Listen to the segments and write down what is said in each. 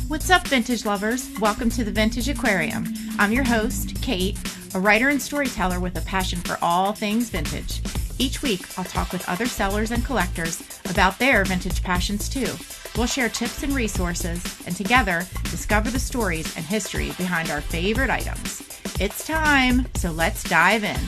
What's up, vintage lovers? Welcome to the Vintage Aquarium. I'm your host, Kate, a writer and storyteller with a passion for all things vintage. Each week, I'll talk with other sellers and collectors about their vintage passions too. We'll share tips and resources, and together, discover the stories and history behind our favorite items. It's time, so let's dive in.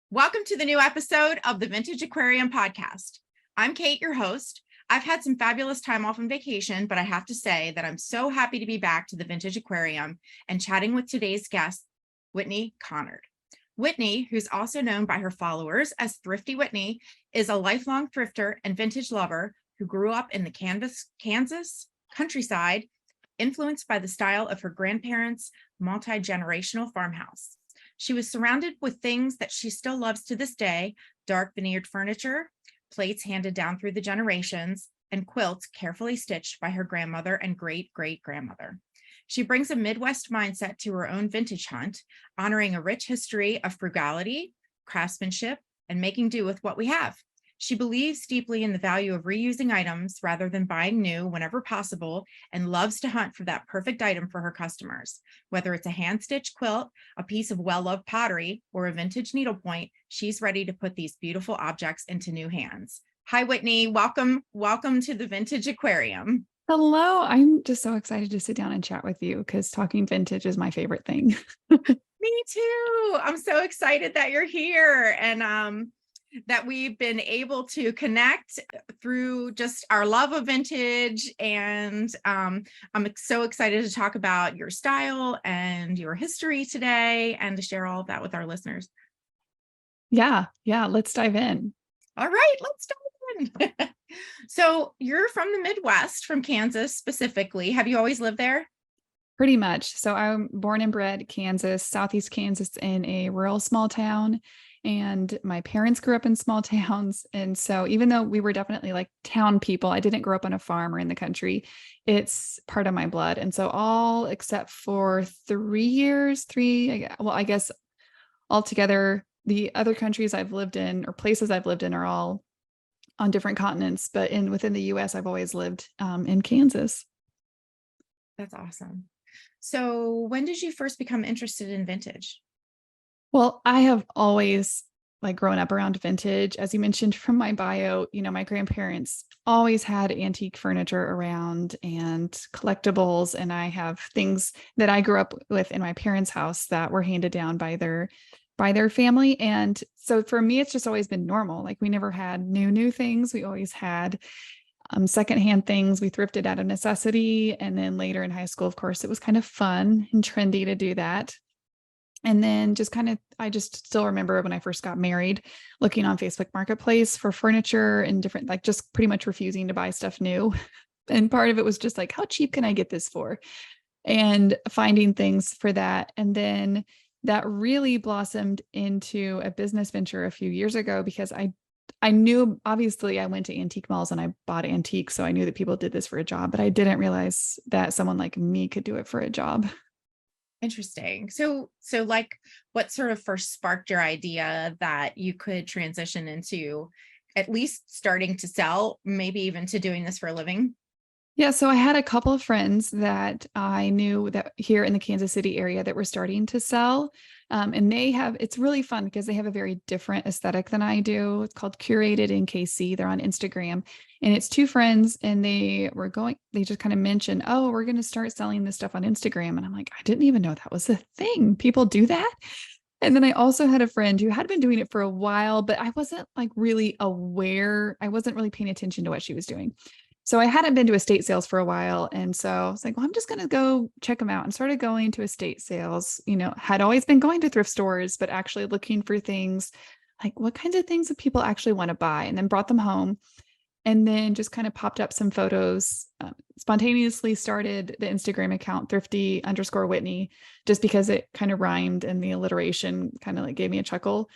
Welcome to the new episode of the Vintage Aquarium podcast. I'm Kate, your host. I've had some fabulous time off on vacation, but I have to say that I'm so happy to be back to the Vintage Aquarium and chatting with today's guest, Whitney Conard. Whitney, who's also known by her followers as Thrifty Whitney, is a lifelong thrifter and vintage lover who grew up in the Kansas countryside, influenced by the style of her grandparents' multi-generational farmhouse. She was surrounded with things that she still loves to this day: dark veneered furniture, plates handed down through the generations, and quilts carefully stitched by her grandmother and great-great-grandmother. She brings a Midwest mindset to her own vintage hunt, honoring a rich history of frugality, craftsmanship, and making do with what we have. She believes deeply in the value of reusing items rather than buying new whenever possible, and loves to hunt for that perfect item for her customers. Whether it's a hand-stitched quilt, a piece of well-loved pottery, or a vintage needlepoint, she's ready to put these beautiful objects into new hands. Hi, Whitney. Welcome to the Vintage Aquarium. Hello. I'm just so excited to sit down and chat with you because talking vintage is my favorite thing. Me too. I'm so excited that you're here and that we've been able to connect through just our love of vintage. And I'm so excited to talk about your style and your history today and to share all of that with our listeners. Yeah. Let's dive in. All right, let's dive in. So you're from the Midwest, from Kansas specifically. Have you always lived there? Pretty much. So I'm born and bred Kansas, Southeast Kansas, in a rural small town. And my parents grew up in small towns. And so even though we were definitely like town people, I didn't grow up on a farm or in the country. It's part of my blood. And so all except for 3 years, I guess altogether, the other countries I've lived in or places I've lived in are all on different continents. But within the US, I've always lived in Kansas. That's awesome. So when did you first become interested in vintage? Well, I have always grown up around vintage. As you mentioned from my bio, my grandparents always had antique furniture around and collectibles. And I have things that I grew up with in my parents' house that were handed down by their family. And so for me, it's just always been normal. Like we never had new things. We always had secondhand things. We thrifted out of necessity. And then later in high school, of course, it was kind of fun and trendy to do that. And then I just still remember when I first got married, looking on Facebook Marketplace for furniture and different, just pretty much refusing to buy stuff new. And part of it was just like, how cheap can I get this for? And finding things for that. And then that really blossomed into a business venture a few years ago because I knew, obviously I went to antique malls and I bought antiques. So I knew that people did this for a job, but I didn't realize that someone like me could do it for a job. Interesting. So what sort of first sparked your idea that you could transition into at least starting to sell, maybe even to doing this for a living? Yeah. So I had a couple of friends that I knew that here in the Kansas City area that were starting to sell. And it's really fun because they have a very different aesthetic than I do. It's called Curated in KC. They're on Instagram and it's two friends and they just kind of mentioned, oh, we're going to start selling this stuff on Instagram. And I'm like, I didn't even know that was a thing. People do that. And then I also had a friend who had been doing it for a while, but I wasn't really aware. I wasn't really paying attention to what she was doing. So I hadn't been to estate sales for a while. And so I was like, well, I'm just going to go check them out and started going to estate sales, had always been going to thrift stores, but actually looking for things like what kinds of things do people actually want to buy, and then brought them home and then just kind of popped up some photos, spontaneously started the Instagram account Thrifty_Whitney, just because it kind of rhymed and the alliteration kind of gave me a chuckle.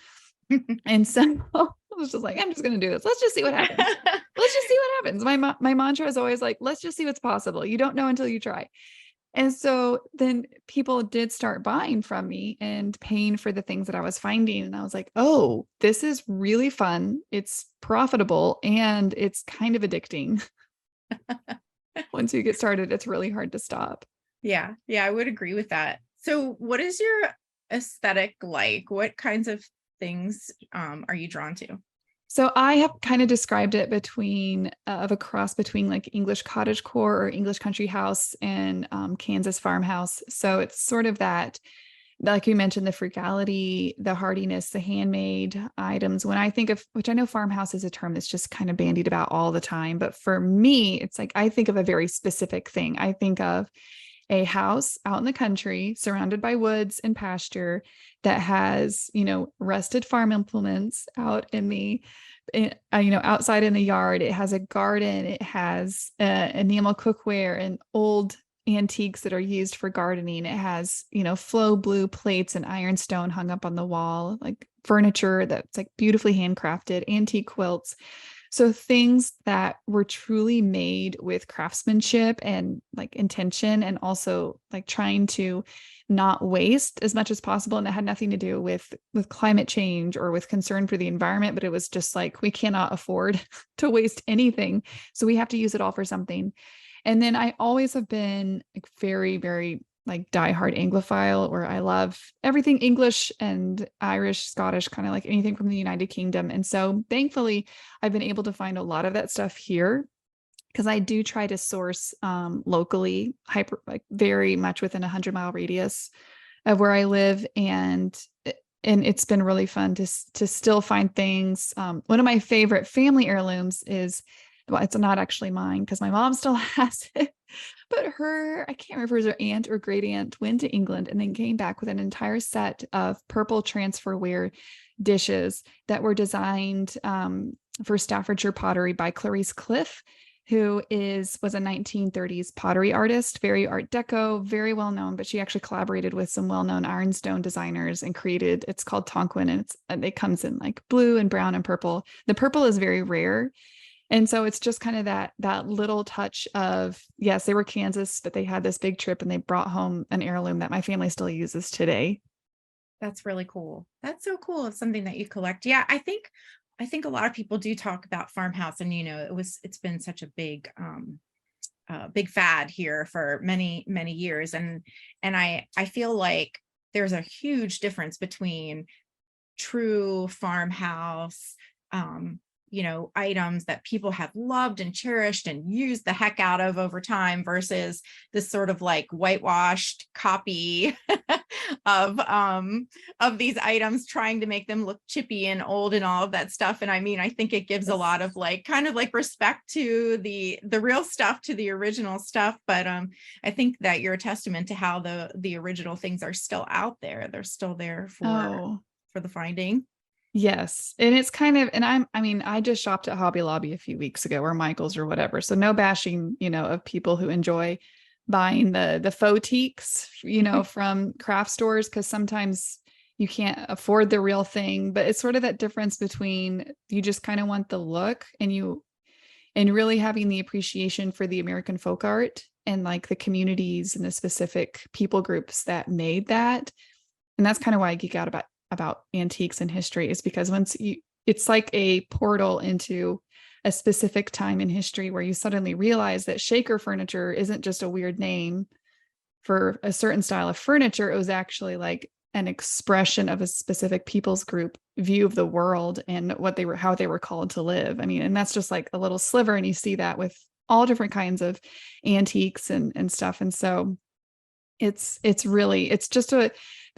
And so I was just like, I'm just going to do this. Let's just see what happens. Let's just see what happens. My mantra is always like, let's just see what's possible. You don't know until you try. And so then people did start buying from me and paying for the things that I was finding. And I was like, oh, this is really fun. It's profitable and it's kind of addicting. Once you get started, it's really hard to stop. Yeah. Yeah, I would agree with that. So what is your aesthetic like? What kinds of things are you drawn to? So I have kind of described it between of a cross between like English cottagecore or English country house and Kansas farmhouse. So it's sort of that, like you mentioned, the frugality, the hardiness, the handmade items. When I think of, which I know farmhouse is a term that's just kind of bandied about all the time, but for me, it's like I think of a very specific thing. I think of a house out in the country surrounded by woods and pasture that has, rusted farm implements out in the, outside in the yard. It has a garden. It has enamel cookware and old antiques that are used for gardening. It has, flow blue plates and ironstone hung up on the wall, like furniture that's like beautifully handcrafted, antique quilts. So things that were truly made with craftsmanship and like intention, and also like trying to not waste as much as possible. And it had nothing to do with climate change or with concern for the environment, but it was just like, we cannot afford to waste anything. So we have to use it all for something. And then I always have been like very, very like diehard Anglophile, where I love everything English and Irish, Scottish, kind of like anything from the United Kingdom. And so thankfully, I've been able to find a lot of that stuff here, because I do try to source locally, like very much within 100-mile radius of where I live. And it's been really fun to still find things. One of my favorite family heirlooms is, well, it's not actually mine because my mom still has it, but I can't remember if it was her aunt or great aunt, went to England and then came back with an entire set of purple transferware dishes that were designed for Staffordshire pottery by Clarice Cliff, who was a 1930s pottery artist, very Art Deco, very well known, but she actually collaborated with some well-known ironstone designers and created, it's called Tonquin, and it comes in like blue and brown and purple. The purple is very rare. And so it's just kind of that little touch of, yes, they were Kansas, but they had this big trip and they brought home an heirloom that my family still uses today. That's really cool. That's so cool. It's something that you collect. Yeah, I think a lot of people do talk about farmhouse, and it's been such a big fad here for many, many years. And I feel like there's a huge difference between true farmhouse items that people have loved and cherished and used the heck out of over time, versus this sort of like whitewashed copy of these items, trying to make them look chippy and old and all of that stuff. And I think it gives a lot of like kind of like respect to the real stuff, to the original stuff. But I think that you're a testament to how the original things are still out there. They're still there for the finding. Yes. And it's kind of, and I just shopped at Hobby Lobby a few weeks ago, or Michael's or whatever. So no bashing, of people who enjoy buying the faux teaks, from craft stores, because sometimes you can't afford the real thing. But it's sort of that difference between, you just kind of want the look, and really having the appreciation for the American folk art and like the communities and the specific people groups that made that. And that's kind of why I geek out about antiques and history, is because it's like a portal into a specific time in history where you suddenly realize that shaker furniture isn't just a weird name for a certain style of furniture. It was actually like an expression of a specific people's group view of the world and how they were called to live. And that's just like a little sliver, and you see that with all different kinds of antiques and stuff. And so it's just the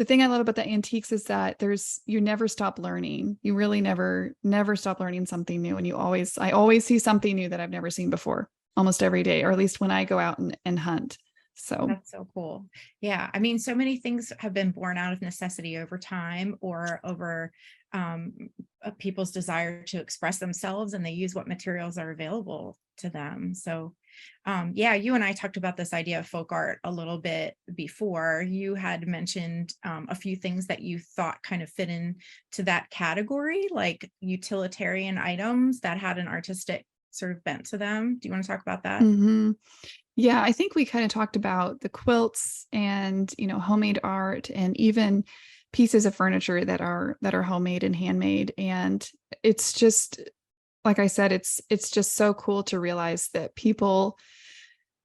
thing I love about the antiques is that you never stop learning. You really never stop learning something new. And I always see something new that I've never seen before, almost every day, or at least when I go out and hunt. So that's so cool. Yeah. So many things have been born out of necessity over time, or over people's desire to express themselves, and they use what materials are available to them. So you and I talked about this idea of folk art a little bit before. You had mentioned a few things that you thought kind of fit into that category, like utilitarian items that had an artistic sort of bent to them. Do you want to talk about that? Mm-hmm. Yeah, I think we kind of talked about the quilts and, homemade art, and even pieces of furniture that are homemade and handmade. And it's just like I said, it's just so cool to realize that people,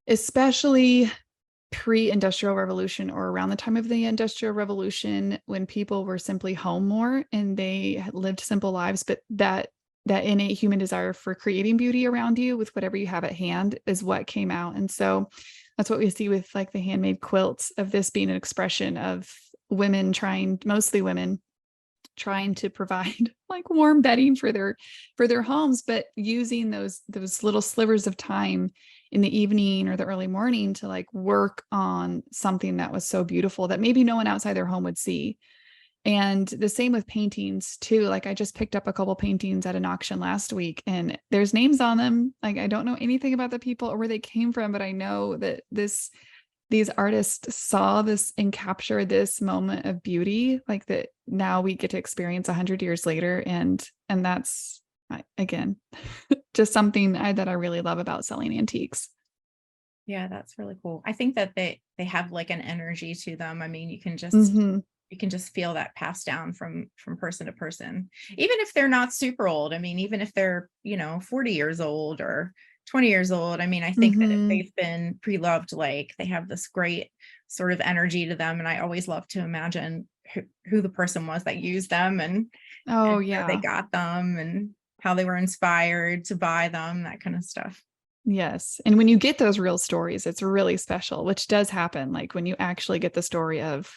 especially pre-industrial revolution or around the time of the industrial revolution, when people were simply home more and they had lived simple lives, but that innate human desire for creating beauty around you with whatever you have at hand is what came out. And so that's what we see with like the handmade quilts, of this being an expression of women mostly women trying to provide like warm bedding for their homes, but using those little slivers of time in the evening or the early morning to like work on something that was so beautiful that maybe no one outside their home would see. And the same with paintings too. Like I just picked up a couple paintings at an auction last week, and there's names on them. Like I don't know anything about the people or where they came from, but I know that these artists saw this and captured this moment of beauty, like that now we get to experience 100 years later. And that's, again, just something that I really love about selling antiques. Yeah, that's really cool. I think that they have like an energy to them. I mean, you can just feel that passed down from person to person, even if they're not super old. I mean, even if they're, 40 years old or 20 years old. I mean, I think that if they've been pre-loved, like they have this great sort of energy to them. And I always love to imagine who the person was that used them and where they got them and how they were inspired to buy them, that kind of stuff. Yes. And when you get those real stories, it's really special, which does happen. Like when you actually get the story of,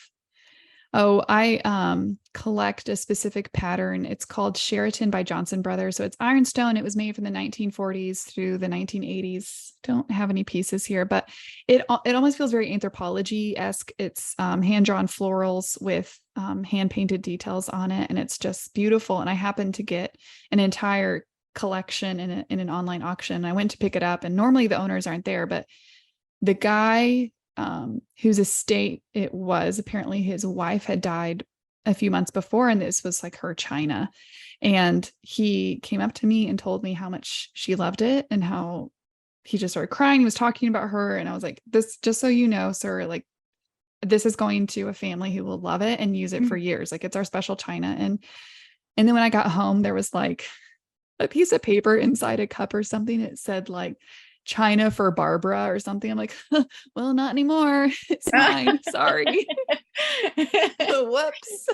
I collect a specific pattern. It's called Sheraton by Johnson Brothers. So it's ironstone. It was made from the 1940s through the 1980s. Don't have any pieces here, but it almost feels very anthropology-esque. It's hand-drawn florals with hand-painted details on it. And it's just beautiful. And I happened to get an entire collection in an online auction. I went to pick it up, and normally the owners aren't there, but the guy whose estate it was, apparently his wife had died a few months before, and this was like her china. And he came up to me and told me how much she loved it and how he just started crying. He was talking about her. And I was like, this, just so you know, sir, like this is going to a family who will love it and use it for years. Like it's our special china. And then when I got home, there was like a piece of paper inside a cup or something. It said like China for Barbara or something. I'm like, well, not anymore. It's mine. Sorry. Whoops.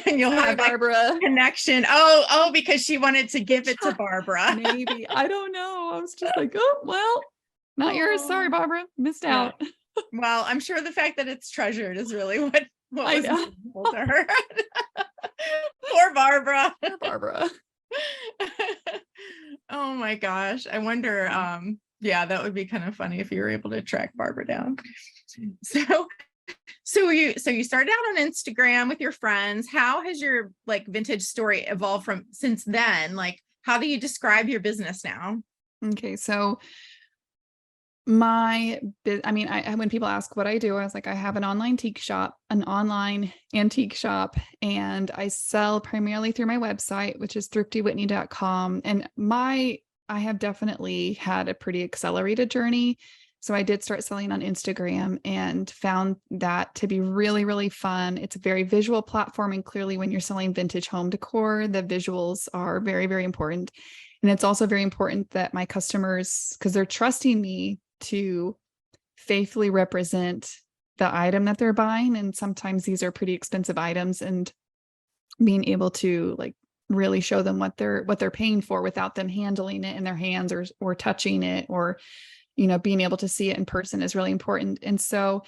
And you'll have Barbara connection. Oh, because she wanted to give it to Barbara. Maybe. I don't know. I was just like, oh, well, not yours. Sorry, Barbara. Missed out. Well, I'm sure the fact that it's treasured is really what was meaningful to her. Poor Barbara. Poor Barbara. Oh my gosh. I wonder, that would be kind of funny if you were able to track Barbara down. So you started out on Instagram with your friends. How has your like vintage story evolved since then? Like, how do you describe your business now? Okay. So when people ask what I do, I was like, I have an online antique shop, and I sell primarily through my website, which is thriftywhitney.com. And I have definitely had a pretty accelerated journey. So I did start selling on Instagram and found that to be really, really fun. It's a very visual platform. And clearly when you're selling vintage home decor, the visuals are very, very important. And it's also very important that my customers, because they're trusting me to faithfully represent the item that they're buying. And sometimes these are pretty expensive items, and being able to like really show them what they're paying for without them handling it in their hands or touching it, or, being able to see it in person is really important. And so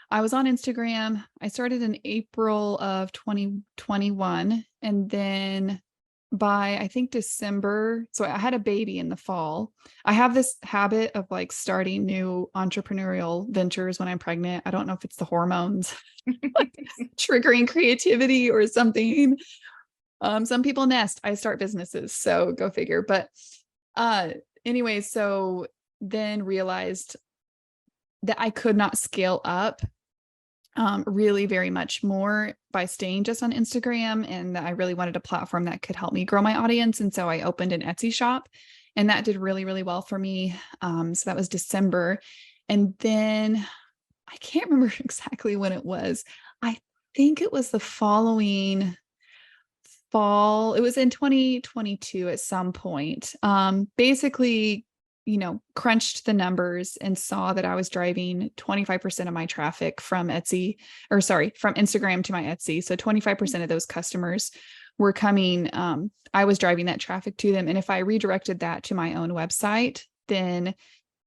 I was on Instagram. I started in April of 2021. And then by I think December, so I had a baby in the fall. I have this habit of like starting new entrepreneurial ventures when I'm pregnant. I don't know if it's the hormones like triggering creativity or something. Some people nest, I start businesses, so go figure. But anyway, so then realized that I could not scale up really very much more by staying just on Instagram, and that I really wanted a platform that could help me grow my audience. And so I opened an Etsy shop, and that did really, really well for me. So that was December. And then I can't remember exactly when it was. I think it was the following fall. It was in 2022 at some point. Basically, crunched the numbers and saw that I was driving 25% of my traffic from from Instagram to my Etsy. So 25% of those customers were coming. I was driving that traffic to them. And if I redirected that to my own website, then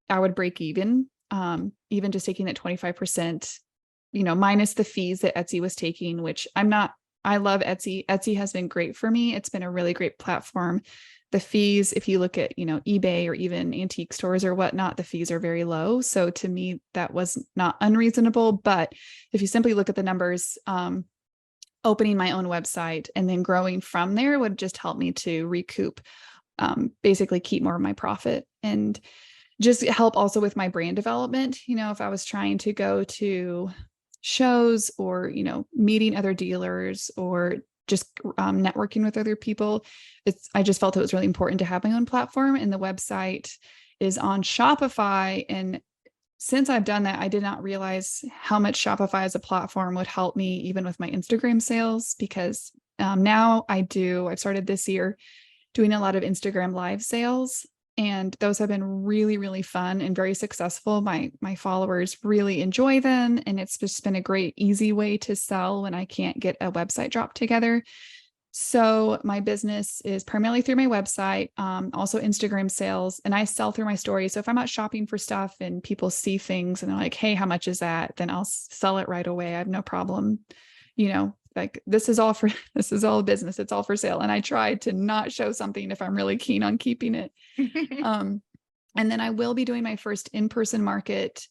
I would break even just taking that 25%, minus the fees that Etsy was taking, which I love Etsy. Etsy has been great for me. It's been a really great platform. The fees, if you look at, eBay or even antique stores or whatnot, the fees are very low. So to me, that was not unreasonable. But if you simply look at the numbers, opening my own website and then growing from there would just help me to recoup, basically keep more of my profit and just help also with my brand development. If I was trying to go to shows or, meeting other dealers or just networking with other people, I just felt it was really important to have my own platform, and the website is on Shopify. And since I've done that, I did not realize how much Shopify as a platform would help me even with my Instagram sales, because now I've started this year doing a lot of Instagram live sales. And those have been really, really fun and very successful. My followers really enjoy them. And it's just been a great, easy way to sell when I can't get a website drop together. So my business is primarily through my website, also Instagram sales, and I sell through my stories. So if I'm out shopping for stuff and people see things and they're like, hey, how much is that? Then I'll sell it right away. I have no problem, like this is all business. It's all for sale. And I try to not show something if I'm really keen on keeping it. And then I will be doing my first in-person market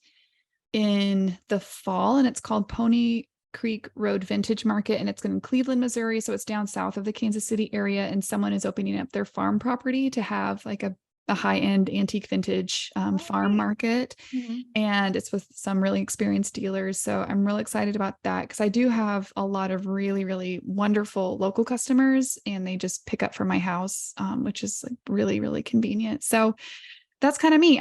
in the fall, and it's called Pony Creek Road Vintage Market, and it's in Cleveland, Missouri. So it's down south of the Kansas City area, and someone is opening up their farm property to have like a high-end antique vintage farm market. Mm-hmm. And it's with some really experienced dealers. So I'm really excited about that, because I do have a lot of really, really wonderful local customers, and they just pick up from my house, which is like really, really convenient. So that's kind of me.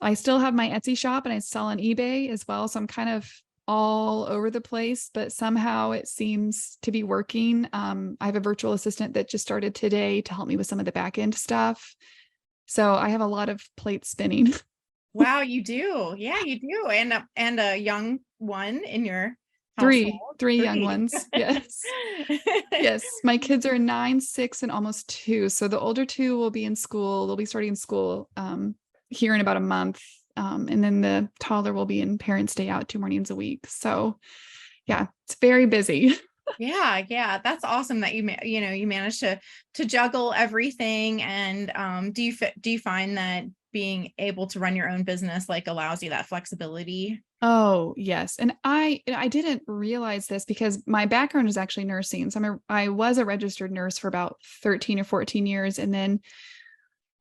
I still have my Etsy shop and I sell on eBay as well. So I'm kind of all over the place, but somehow it seems to be working. I have a virtual assistant that just started today to help me with some of the back end stuff. So I have a lot of plates spinning. Wow, you do. Yeah, you do. And a young one in your household. Three young ones. Yes. Yes. My kids are 9, 6, and almost 2. So the older 2 will be in school. They'll be starting school here in about a month. And then the toddler will be in parents' day out 2 mornings a week. So yeah, it's very busy. Yeah. That's awesome that you managed to juggle everything. And do you find that being able to run your own business like allows you that flexibility? Oh, yes. And I didn't realize this because my background is actually nursing. So I was a registered nurse for about 13 or 14 years, and then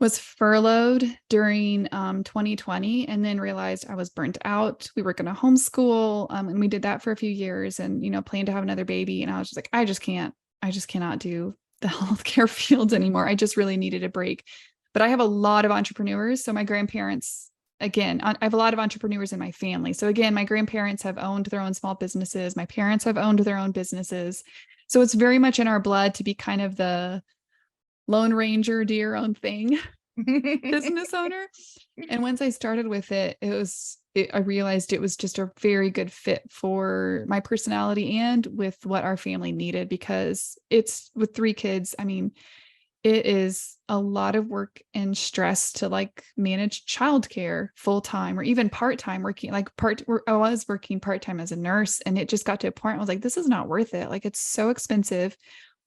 was furloughed during 2020, and then realized I was burnt out. We were going to homeschool, and we did that for a few years, and planned to have another baby. And I was just like, I just cannot do the healthcare fields anymore. I just really needed a break. But I have a lot of entrepreneurs. So my grandparents, again, I have a lot of entrepreneurs in my family. So again, my grandparents have owned their own small businesses. My parents have owned their own businesses. So it's very much in our blood to be kind of the Lone Ranger, do your own thing business owner. And once I started with it, I realized it was just a very good fit for my personality and with what our family needed, because it's with 3 kids. I mean, it is a lot of work and stress to like manage childcare full-time or even part-time working. I was working part-time as a nurse, and it just got to a point where I was like, this is not worth it. Like, it's so expensive,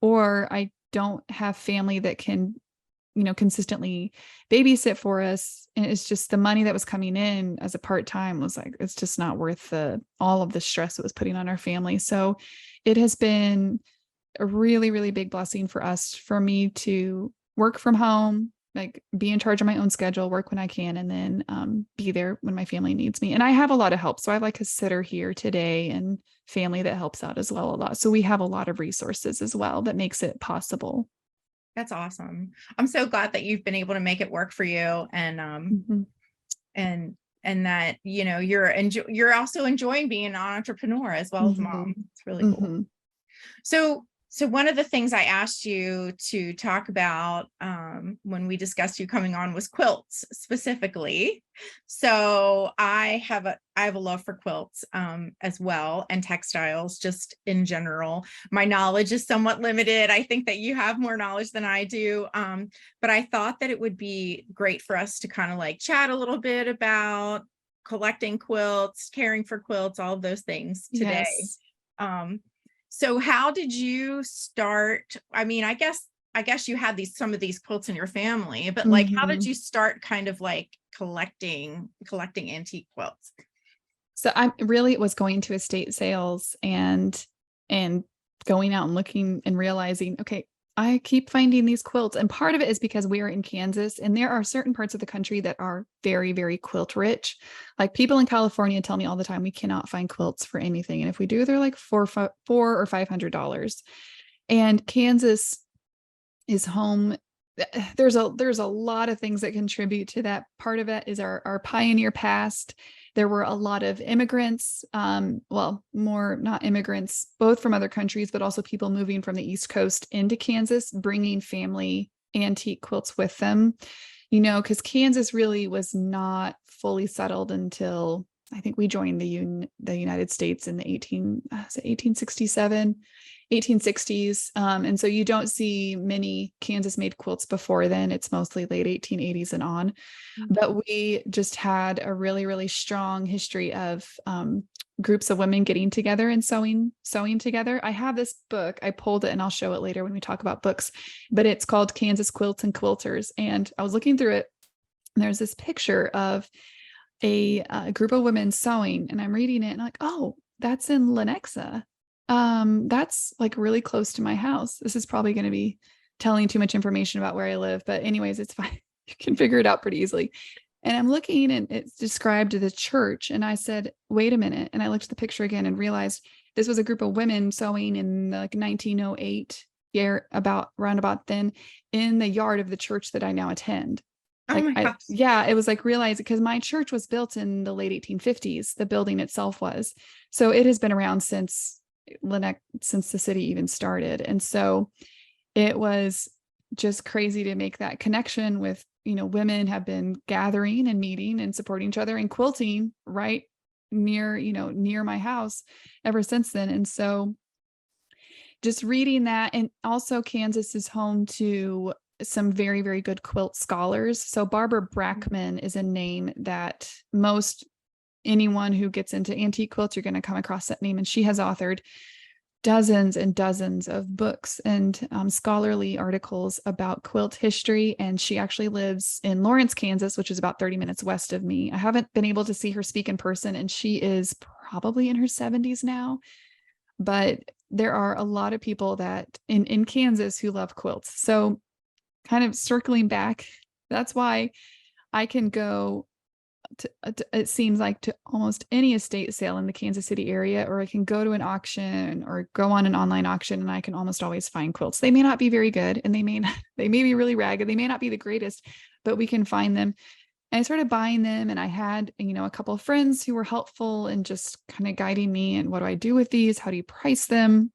or I don't have family that can, consistently babysit for us. And it's just the money that was coming in as a part-time was like, it's just not worth all of the stress it was putting on our family. So it has been a really, really big blessing for me to work from home, like be in charge of my own schedule, work when I can, and then be there when my family needs me. And I have a lot of help. So I have like a sitter here today and family that helps out as well a lot. So we have a lot of resources as well that makes it possible. That's awesome. I'm so glad that you've been able to make it work for you, and and that you're also enjoying being an entrepreneur as well as mom. It's really cool. So So one of the things I asked you to talk about when we discussed you coming on was quilts specifically. So I have a love for quilts as well, and textiles just in general. My knowledge is somewhat limited. I think that you have more knowledge than I do. But I thought that it would be great for us to kind of like chat a little bit about collecting quilts, caring for quilts, all of those things today. Yes. So how did you start? I mean, I guess you had some of these quilts in your family, but like, how did Mhm. you start kind of like collecting antique quilts? So I really was going to estate sales and going out and looking and realizing, okay, I keep finding these quilts. And part of it is because we are in Kansas and there are certain parts of the country that are very, very quilt rich. Like people in California tell me all the time, we cannot find quilts for anything. And if we do, they're like four or $500. And Kansas is home. There's a lot of things that contribute to that. Part of it is our pioneer past. There were a lot of immigrants, well, more not immigrants, both from other countries, but also people moving from the East Coast into Kansas, bringing family antique quilts with them. Because Kansas really was not fully settled until I think we joined the United States in the 1867, 1860s. And so you don't see many Kansas made quilts before then. It's mostly late 1880s and on. But we just had a really, really strong history of groups of women getting together and sewing together. I have this book. I pulled it and I'll show it later when we talk about books, but it's called Kansas Quilts and Quilters. And I was looking through it and there's this picture of a group of women sewing, and I'm reading it and I'm like, oh, that's in Lenexa. That's like really close to my house. This is probably going to be telling too much information about where I live, but anyways, it's fine. You can figure it out pretty easily. And I'm looking and it's described the church. And I said, wait a minute. And I looked at the picture again and realized this was a group of women sewing in like 1908 year, around about then, in the yard of the church that I now attend. Oh my gosh. Yeah, it was like realizing, because my church was built in the late 1850s, the building itself was. So it has been around since the city even started. And so it was just crazy to make that connection with, women have been gathering and meeting and supporting each other and quilting right near my house ever since then. And so just reading that, and also Kansas is home to some very, very good quilt scholars. So Barbara Brackman is a name that most anyone who gets into antique quilts, you're going to come across that name. And she has authored dozens and dozens of books and scholarly articles about quilt history. And she actually lives in Lawrence, Kansas, which is about 30 minutes west of me. I haven't been able to see her speak in person, and she is probably in her 70s now. But there are a lot of people that in Kansas who love quilts. So kind of circling back, that's why I can go to, it seems like, to almost any estate sale in the Kansas City area, or I can go to an auction or go on an online auction, and I can almost always find quilts. They may not be very good, and they may be really ragged. They may not be the greatest, but we can find them. And I started buying them, and I had, a couple of friends who were helpful and just kind of guiding me. And what do I do with these? How do you price them?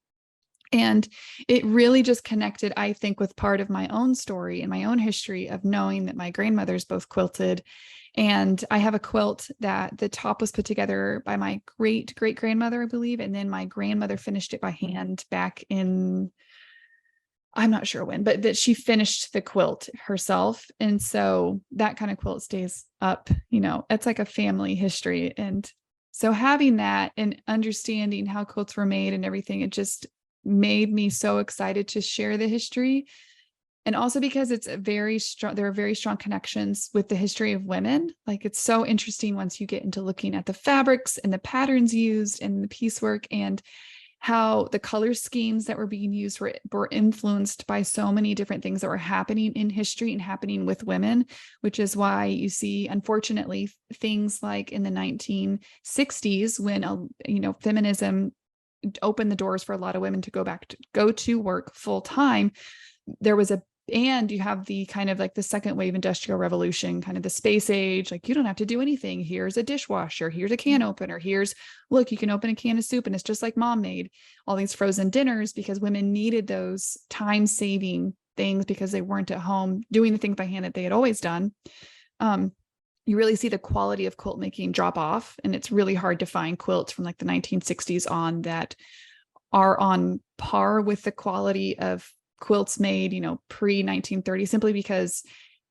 And it really just connected, I think, with part of my own story and my own history of knowing that my grandmothers both quilted. And I have a quilt that the top was put together by my great grandmother, I believe. And then my grandmother finished it by hand back in, I'm not sure when, but that she finished the quilt herself. And so that kind of quilt stays up, it's like a family history. And so having that and understanding how quilts were made and everything, it just made me so excited to share the history. And also because it's there are very strong connections with the history of women. Like, it's so interesting once you get into looking at the fabrics and the patterns used and the piecework, and how the color schemes that were being used were influenced by so many different things that were happening in history and happening with women, which is why you see, unfortunately, things like in the 1960s when, feminism opened the doors for a lot of women to go to work full time. There was a And you have the kind of like the second wave industrial revolution, kind of the space age, like you don't have to do anything. Here's a dishwasher, here's a can opener, look, you can open a can of soup and it's just like mom made all these frozen dinners, because women needed those time saving things because they weren't at home doing the things by hand that they had always done. You really see the quality of quilt making drop off, and it's really hard to find quilts from like the 1960s on that are on par with the quality of quilts made, pre 1930, simply because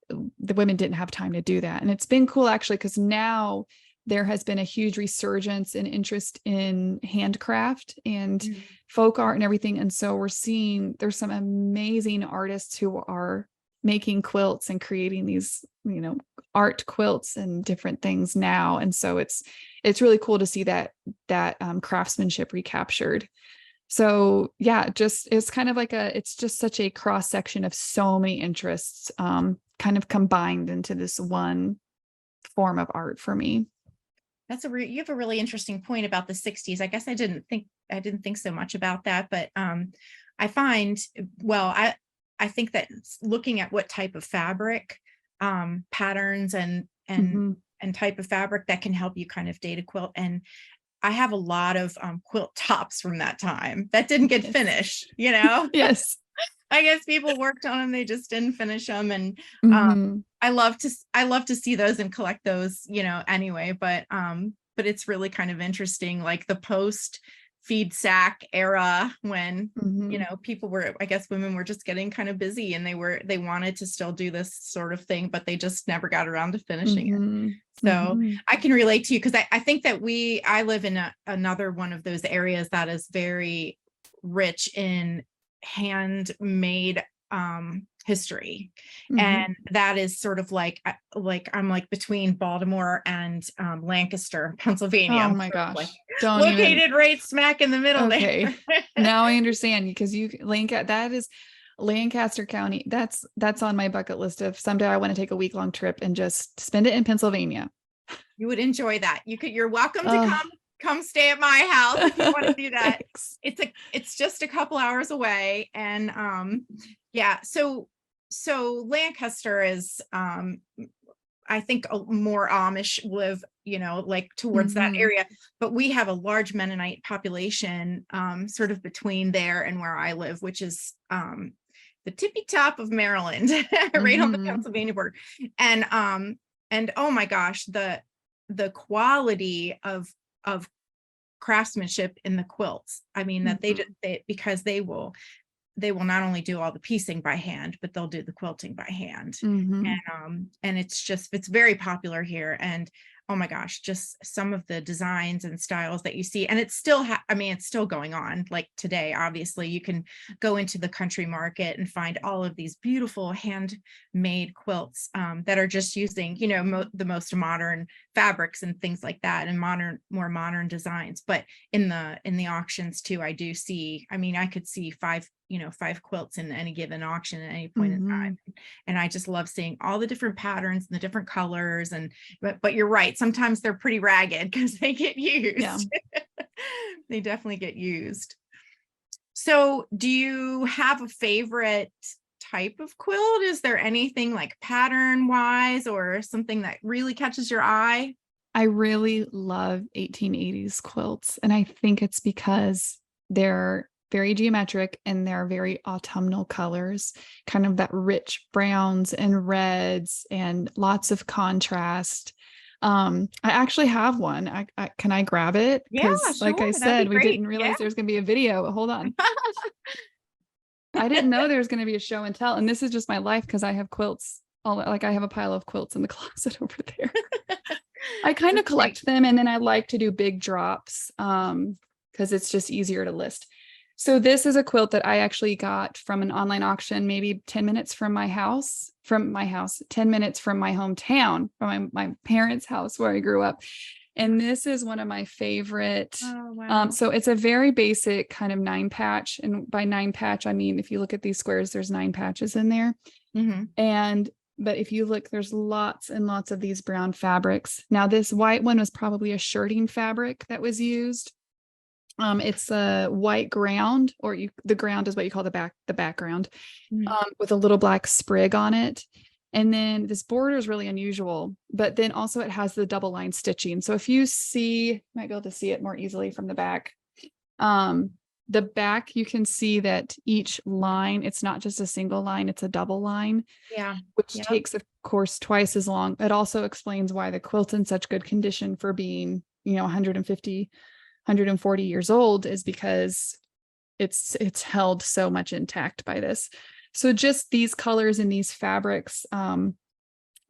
the women didn't have time to do that. And it's been cool actually, because now there has been a huge resurgence in interest in handcraft and folk art and everything. And so we're seeing there's some amazing artists who are making quilts and creating these, art quilts and different things now. And so it's really cool to see that craftsmanship recaptured. So yeah, it's kind of like it's just such a cross section of so many interests, kind of combined into this one form of art for me. You have a really interesting point about the 60s. I guess I didn't think so much about that, but I find, I think that looking at what type of fabric, patterns and type of fabric that can help you kind of date a quilt. And I have a lot of quilt tops from that time that didn't get finished, Yes. I guess people worked on them, they just didn't finish them. And I love to see those and collect those, anyway, but it's really kind of interesting, like the post feed sack era when, people were, I guess women were just getting kind of busy and they wanted to still do this sort of thing, but they just never got around to finishing it. So I can relate to you, because I think that I live in another one of those areas that is very rich in handmade history. And that is sort of like I'm like between Baltimore and Lancaster, Pennsylvania. Oh my gosh. Like Located right smack in the middle there. Now I understand, because that is Lancaster County. That's on my bucket list of someday I want to take a week-long trip and just spend it in Pennsylvania. You would enjoy that. You're welcome to come stay at my house if you want to do that. It's just a couple hours away. And so Lancaster is I think more Amish live, like towards that area, but we have a large Mennonite population sort of between there and where I live, which is the tippy top of Maryland, right on the Pennsylvania border. And oh my gosh, the quality of craftsmanship in the quilts. I mean, that because they will not only do all the piecing by hand, but they'll do the quilting by hand. And it's very popular here. And oh my gosh, just some of the designs and styles that you see. And it's still, it's still going on. Like today, obviously you can go into the country market and find all of these beautiful handmade quilts that are just using, the most modern fabrics and things like that, and more modern designs. But in the auctions too, I do see, I could see five quilts in any given auction at any point in time. And I just love seeing all the different patterns and the different colors. But you're right. Sometimes they're pretty ragged because they get used. Yeah. They definitely get used. So do you have a favorite type of quilt? Is there anything like pattern wise or something that really catches your eye? I really love 1880s quilts. And I think it's because they're very geometric and they're very autumnal colors, kind of that rich browns and reds and lots of contrast. I actually have one. Can I grab it? Yeah, sure. Like I said, we didn't realize there's going to be a video. Hold on. I didn't know there was going to be a show and tell. And this is just my life, because I have quilts. I have a pile of quilts in the closet over there. I kind of collect them, and then I like to do big drops because it's just easier to list. So this is a quilt that I actually got from an online auction, maybe 10 minutes from my house, 10 minutes from my hometown, from my parents' house where I grew up. And this is one of my favorite. Oh, wow. So it's a very basic kind of 9-patch. And by 9-patch, I mean, if you look at these squares, there's 9 patches in there. But if you look, there's lots and lots of these brown fabrics. Now, this white one was probably a shirting fabric that was used. It's a white ground, or the ground is what you call the background, with a little black sprig on it. And then this border is really unusual, but then also it has the double line stitching. So if you see, you might be able to see it more easily from the back. The back, you can see that each line, it's not just a single line, it's a double line. Yeah. Which Yep. takes, of course, twice as long. It also explains why the quilt's in such good condition for being, 150, 140 years old, is because it's held so much intact by this. So just these colors and these fabrics,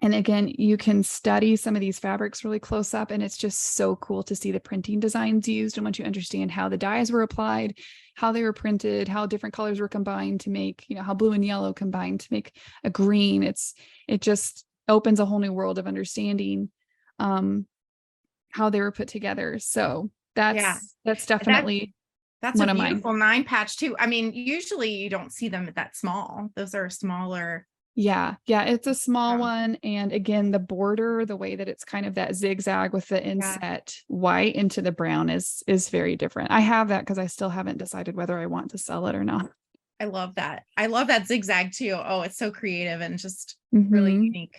and again, you can study some of these fabrics really close up, and it's just so cool to see the printing designs used. And once you understand how the dyes were applied, how they were printed, how different colors were combined to make, how blue and yellow combined to make a green, it just opens a whole new world of understanding how they were put together. So that's definitely that's one a of mine. beautiful 9-patch too. I mean, usually you don't see them that small. Those are smaller. Yeah, it's a small one. And again, the border, the way that it's kind of that zigzag with the inset white into the brown is very different. I have that because I still haven't decided whether I want to sell it or not. I love that. I love that zigzag too. Oh, it's so creative and just really unique.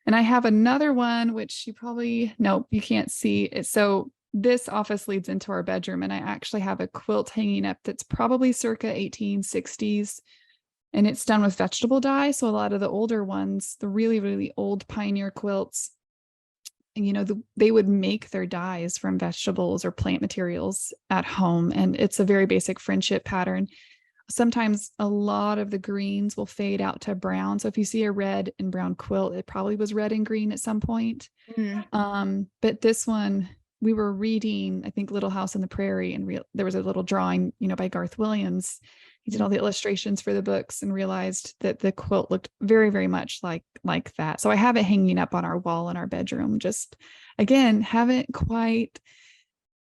And I have another one, which you can't see it. So this office leads into our bedroom, and I actually have a quilt hanging up that's probably circa 1860s. And it's done with vegetable dye. So a lot of the older ones, the really, really old pioneer quilts, they would make their dyes from vegetables or plant materials at home. And it's a very basic friendship pattern. Sometimes a lot of the greens will fade out to brown. So if you see a red and brown quilt, it probably was red and green at some point. But this one, we were reading, I think, Little House on the Prairie, and there was a little drawing, by Garth Williams. He did all the illustrations for the books and realized that the quilt looked very, very much like that. So I have it hanging up on our wall in our bedroom. Just, again, haven't quite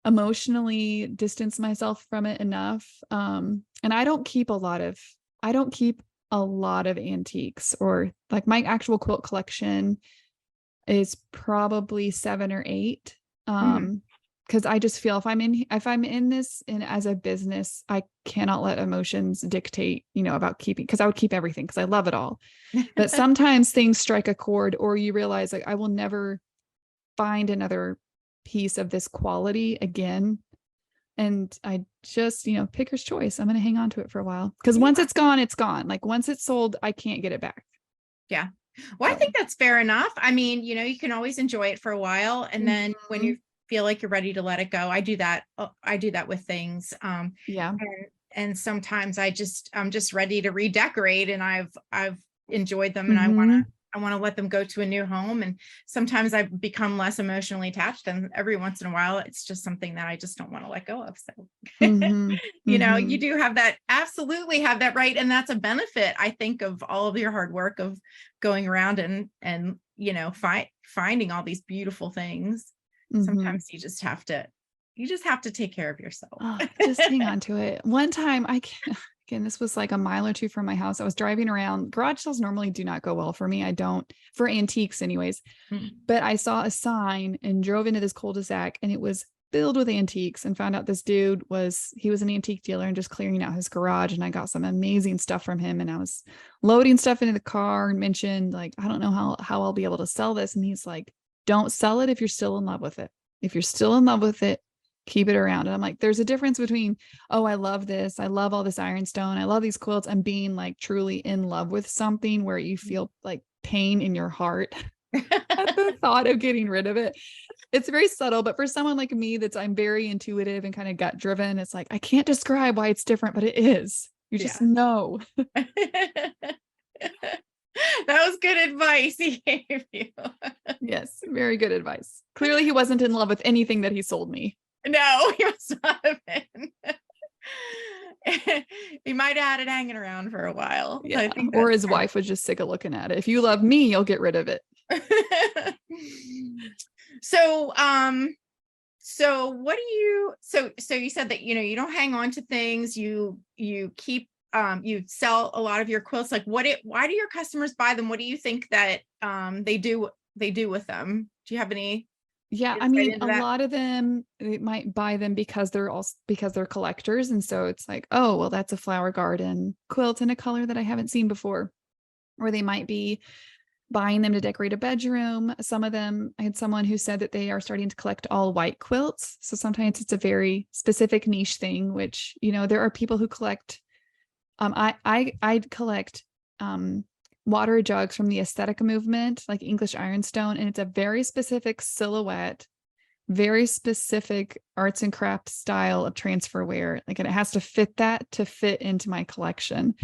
emotionally distanced myself from it enough. And I don't keep a lot of antiques, or like my actual quilt collection is probably 7 or 8. Because I just feel if I'm in this as a business, I cannot let emotions dictate, about keeping, because I would keep everything because I love it all. But sometimes things strike a chord, or you realize like I will never find another piece of this quality again. And I just, picker's choice. I'm going to hang on to it for a while, because once it's gone, it's gone. Like once it's sold, I can't get it back. Yeah. Well, I think that's fair enough. I mean, you can always enjoy it for a while, and then when you feel like you're ready to let it go, I do that with things. And sometimes I'm just ready to redecorate, and I've enjoyed them, and I want to let them go to a new home. And sometimes I've become less emotionally attached, and every once in a while it's just something that I just don't want to let go of. So you do absolutely have that right. And that's a benefit, I think, of all of your hard work of going around and finding all these beautiful things. Sometimes you just have to take care of yourself. Just hang on to it. One time again, this was like a mile or two from my house. I was driving around. Garage sales normally do not go well for me. I don't, for antiques anyways, but I saw a sign and drove into this cul-de-sac, and it was filled with antiques, and found out this dude was an antique dealer and just clearing out his garage. And I got some amazing stuff from him, and I was loading stuff into the car and mentioned like, I don't know how I'll be able to sell this. And he's like, don't sell it if you're still in love with it. If you're still in love with it, keep it around. And I'm like, there's a difference between, oh, I love this, I love all this ironstone, I love these quilts, and being like truly in love with something where you feel like pain in your heart at the thought of getting rid of it. It's very subtle, but for someone like me I'm very intuitive and kind of gut driven, it's like I can't describe why it's different, but it is. You just know. That was good advice he gave you. Yes, very good advice. Clearly he wasn't in love with anything that he sold me. No, he must not have been. He might have had it hanging around for a while. Yeah. I think or his wife was just sick of looking at it. If you love me, you'll get rid of it. So what do you, so you said that, you don't hang on to things, you keep, you sell a lot of your quilts. Like why do your customers buy them? What do you think that they do with them? Do you have any Yeah, I insight mean, into a that? lot of them, they might buy them because they're collectors. And so it's like, oh, well, that's a flower garden quilt in a color that I haven't seen before. Or they might be buying them to decorate a bedroom. Some of them, I had someone who said that they are starting to collect all white quilts. So sometimes it's a very specific niche thing, which, there are people who collect, I collect water jugs from the aesthetic movement, like English ironstone, and it's a very specific silhouette, very specific arts and crafts style of transferware. Like, and it has to fit that to fit into my collection.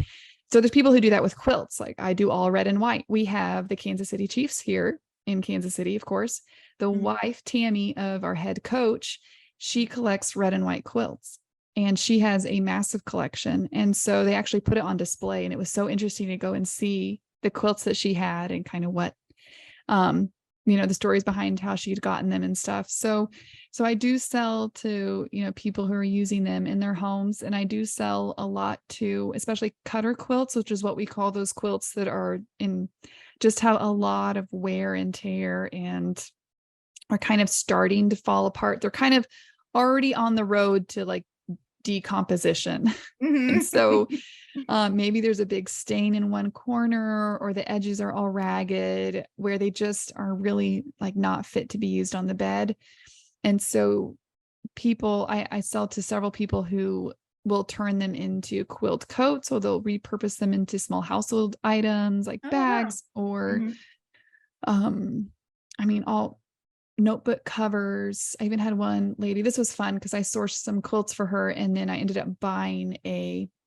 So there's people who do that with quilts. Like, I do all red and white. We have the Kansas City Chiefs here in Kansas City, of course. The Mhm. wife, Tammy, of our head coach, she collects red and white quilts, and she has a massive collection. And so they actually put it on display, and it was so interesting to go and see the quilts that she had and kind of what, the stories behind how she'd gotten them and stuff. So I do sell to, people who are using them in their homes. And I do sell a lot to, especially cutter quilts, which is what we call those quilts that are just have a lot of wear and tear and are kind of starting to fall apart. They're kind of already on the road to like decomposition. And so maybe there's a big stain in one corner, or the edges are all ragged, where they just are really like not fit to be used on the bed. And so I sell to several people who will turn them into quilt coats, or they'll repurpose them into small household items like Oh, wow. bags, or Mhm. all notebook covers. I even had one lady, this was fun because I sourced some quilts for her, and then I ended up buying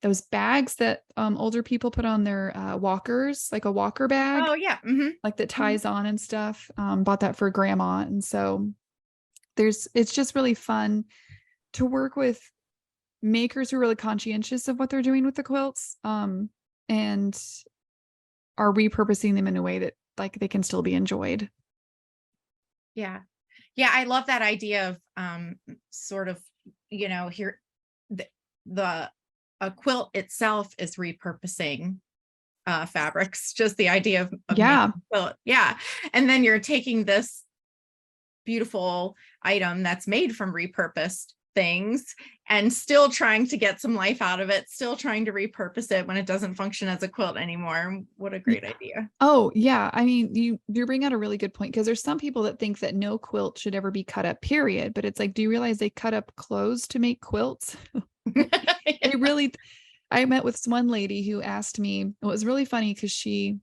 those bags that older people put on their walkers, like a walker bag, Oh, yeah. Mhm. like that Mhm. ties on and stuff. Bought that for grandma. And so it's just really fun to work with makers who are really conscientious of what they're doing with the quilts, and are repurposing them in a way that like they can still be enjoyed. Yeah. Yeah, I love that idea of sort of, here the, the a quilt itself is repurposing fabrics, just the idea of making Yeah. a quilt. Yeah. And then you're taking this beautiful item that's made from repurposed things and still trying to get some life out of it, still trying to repurpose it when it doesn't function as a quilt anymore. What a great idea. Oh, yeah. I mean, you bring out a really good point, because there's some people that think that no quilt should ever be cut up, period. But it's like, do you realize they cut up clothes to make quilts? They really, I met with one lady who asked me, it was really funny because she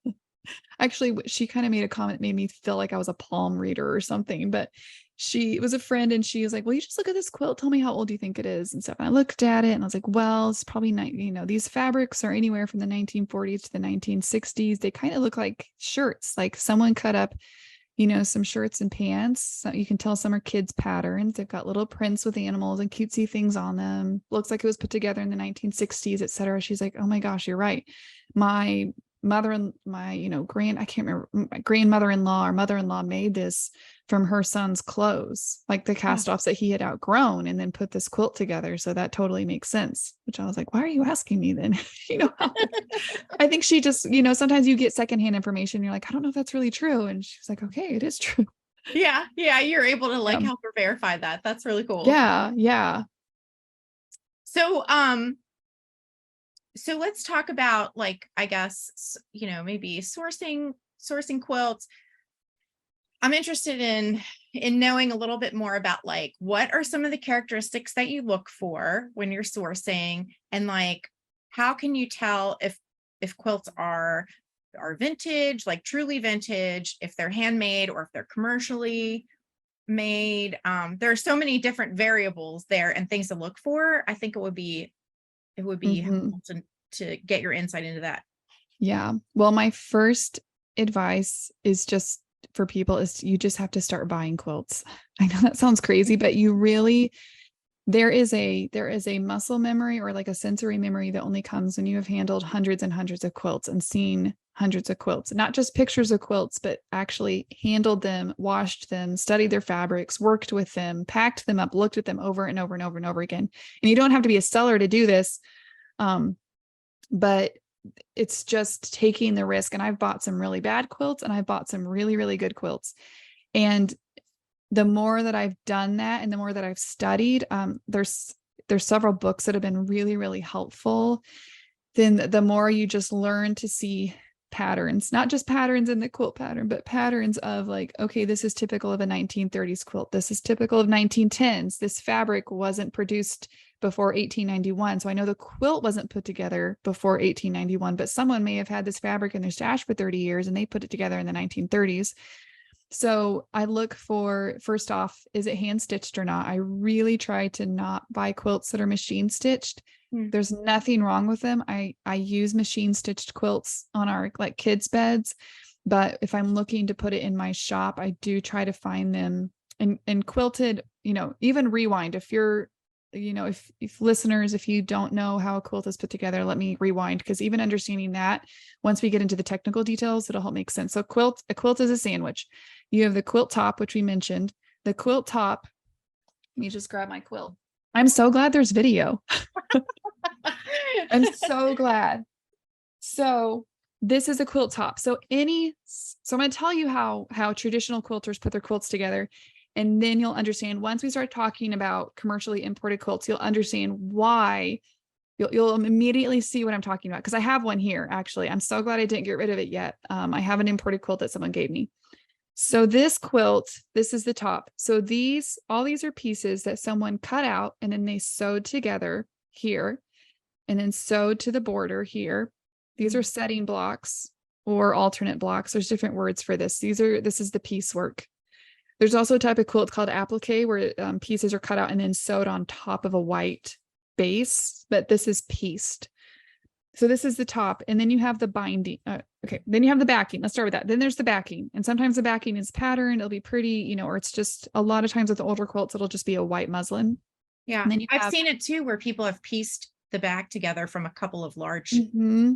kind of made a comment, made me feel like I was a palm reader or something, but she was a friend, and she was like, well, you just look at this quilt. Tell me how old you think it is and stuff. And I looked at it and I was like, well, it's probably not, these fabrics are anywhere from the 1940s to the 1960s. They kind of look like shirts, like someone cut up, some shirts and pants. So you can tell some are kids patterns. They've got little prints with animals and cutesy things on them. Looks like it was put together in the 1960s, et cetera. She's like, oh my gosh, you're right. My mother and my, I can't remember, my grandmother-in-law or mother-in-law made this from her son's clothes, like the Oh. cast offs that he had outgrown, and then put this quilt together. So that totally makes sense, which I was like, why are you asking me then? I think she just, sometimes you get secondhand information. You're like, I don't know if that's really true. And she's like, okay, it is true. Yeah. Yeah. You're able to like Yeah. help her verify that. That's really cool. Yeah. Yeah. So, so let's talk about like, I guess, maybe sourcing quilts. I'm interested in knowing a little bit more about like what are some of the characteristics that you look for when you're sourcing, and like how can you tell if quilts are vintage, like truly vintage, if they're handmade or if they're commercially made. There are so many different variables there and things to look for. I think it would be Mhm. helpful to get your insight into that. Yeah. Well, my first advice is just for people is you just have to start buying quilts. I know that sounds crazy, but you really, there is a muscle memory, or like a sensory memory, that only comes when you have handled hundreds and hundreds of quilts and seen hundreds of quilts, not just pictures of quilts, but actually handled them, washed them, studied their fabrics, worked with them, packed them up, looked at them over and over and over and over again. And you don't have to be a seller to do this. But it's just taking the risk. And I've bought some really bad quilts, and I've bought some really, really good quilts. And the more that I've done that and the more that I've studied, there's several books that have been really, really helpful. Then the more you just learn to see patterns, not just patterns in the quilt pattern, but patterns of like, okay, this is typical of a 1930s quilt. This is typical of 1910s. This fabric wasn't produced before 1891. So I know the quilt wasn't put together before 1891, but someone may have had this fabric in their stash for 30 years and they put it together in the 1930s. So I look for, first off, is it hand stitched or not? I really try to not buy quilts that are machine stitched. There's nothing wrong with them. I use machine stitched quilts on our like kids' beds, but if I'm looking to put it in my shop, I do try to find them and quilted, even rewind. If you're, if listeners, if you don't know how a quilt is put together, let me rewind, because even understanding that, once we get into the technical details, it'll help make sense. So a quilt is a sandwich. You have the quilt top, which we mentioned. The quilt top, let me just grab my quilt. I'm so glad there's video. I'm so glad. So this is a quilt top. So I'm going to tell you how traditional quilters put their quilts together. And then you'll understand, once we start talking about commercially imported quilts, you'll understand why. You'll immediately see what I'm talking about. Because I have one here, actually. I'm so glad I didn't get rid of it yet. I have an imported quilt that someone gave me. So this quilt, this is the top. So all these are pieces that someone cut out and then they sewed together here and then sewed to the border here. These are setting blocks or alternate blocks. There's different words for this. This is the piecework. There's also a type of quilt called applique where pieces are cut out and then sewed on top of a white base, but this is pieced. So this is the top, and then you have the binding. Okay, then you have the backing. Let's start with that. Then there's the backing, and sometimes the backing is patterned. It'll be pretty, or it's just a lot of times with the older quilts, it'll just be a white muslin. Yeah, and then I've seen it too, where people have pieced the back together from a couple of large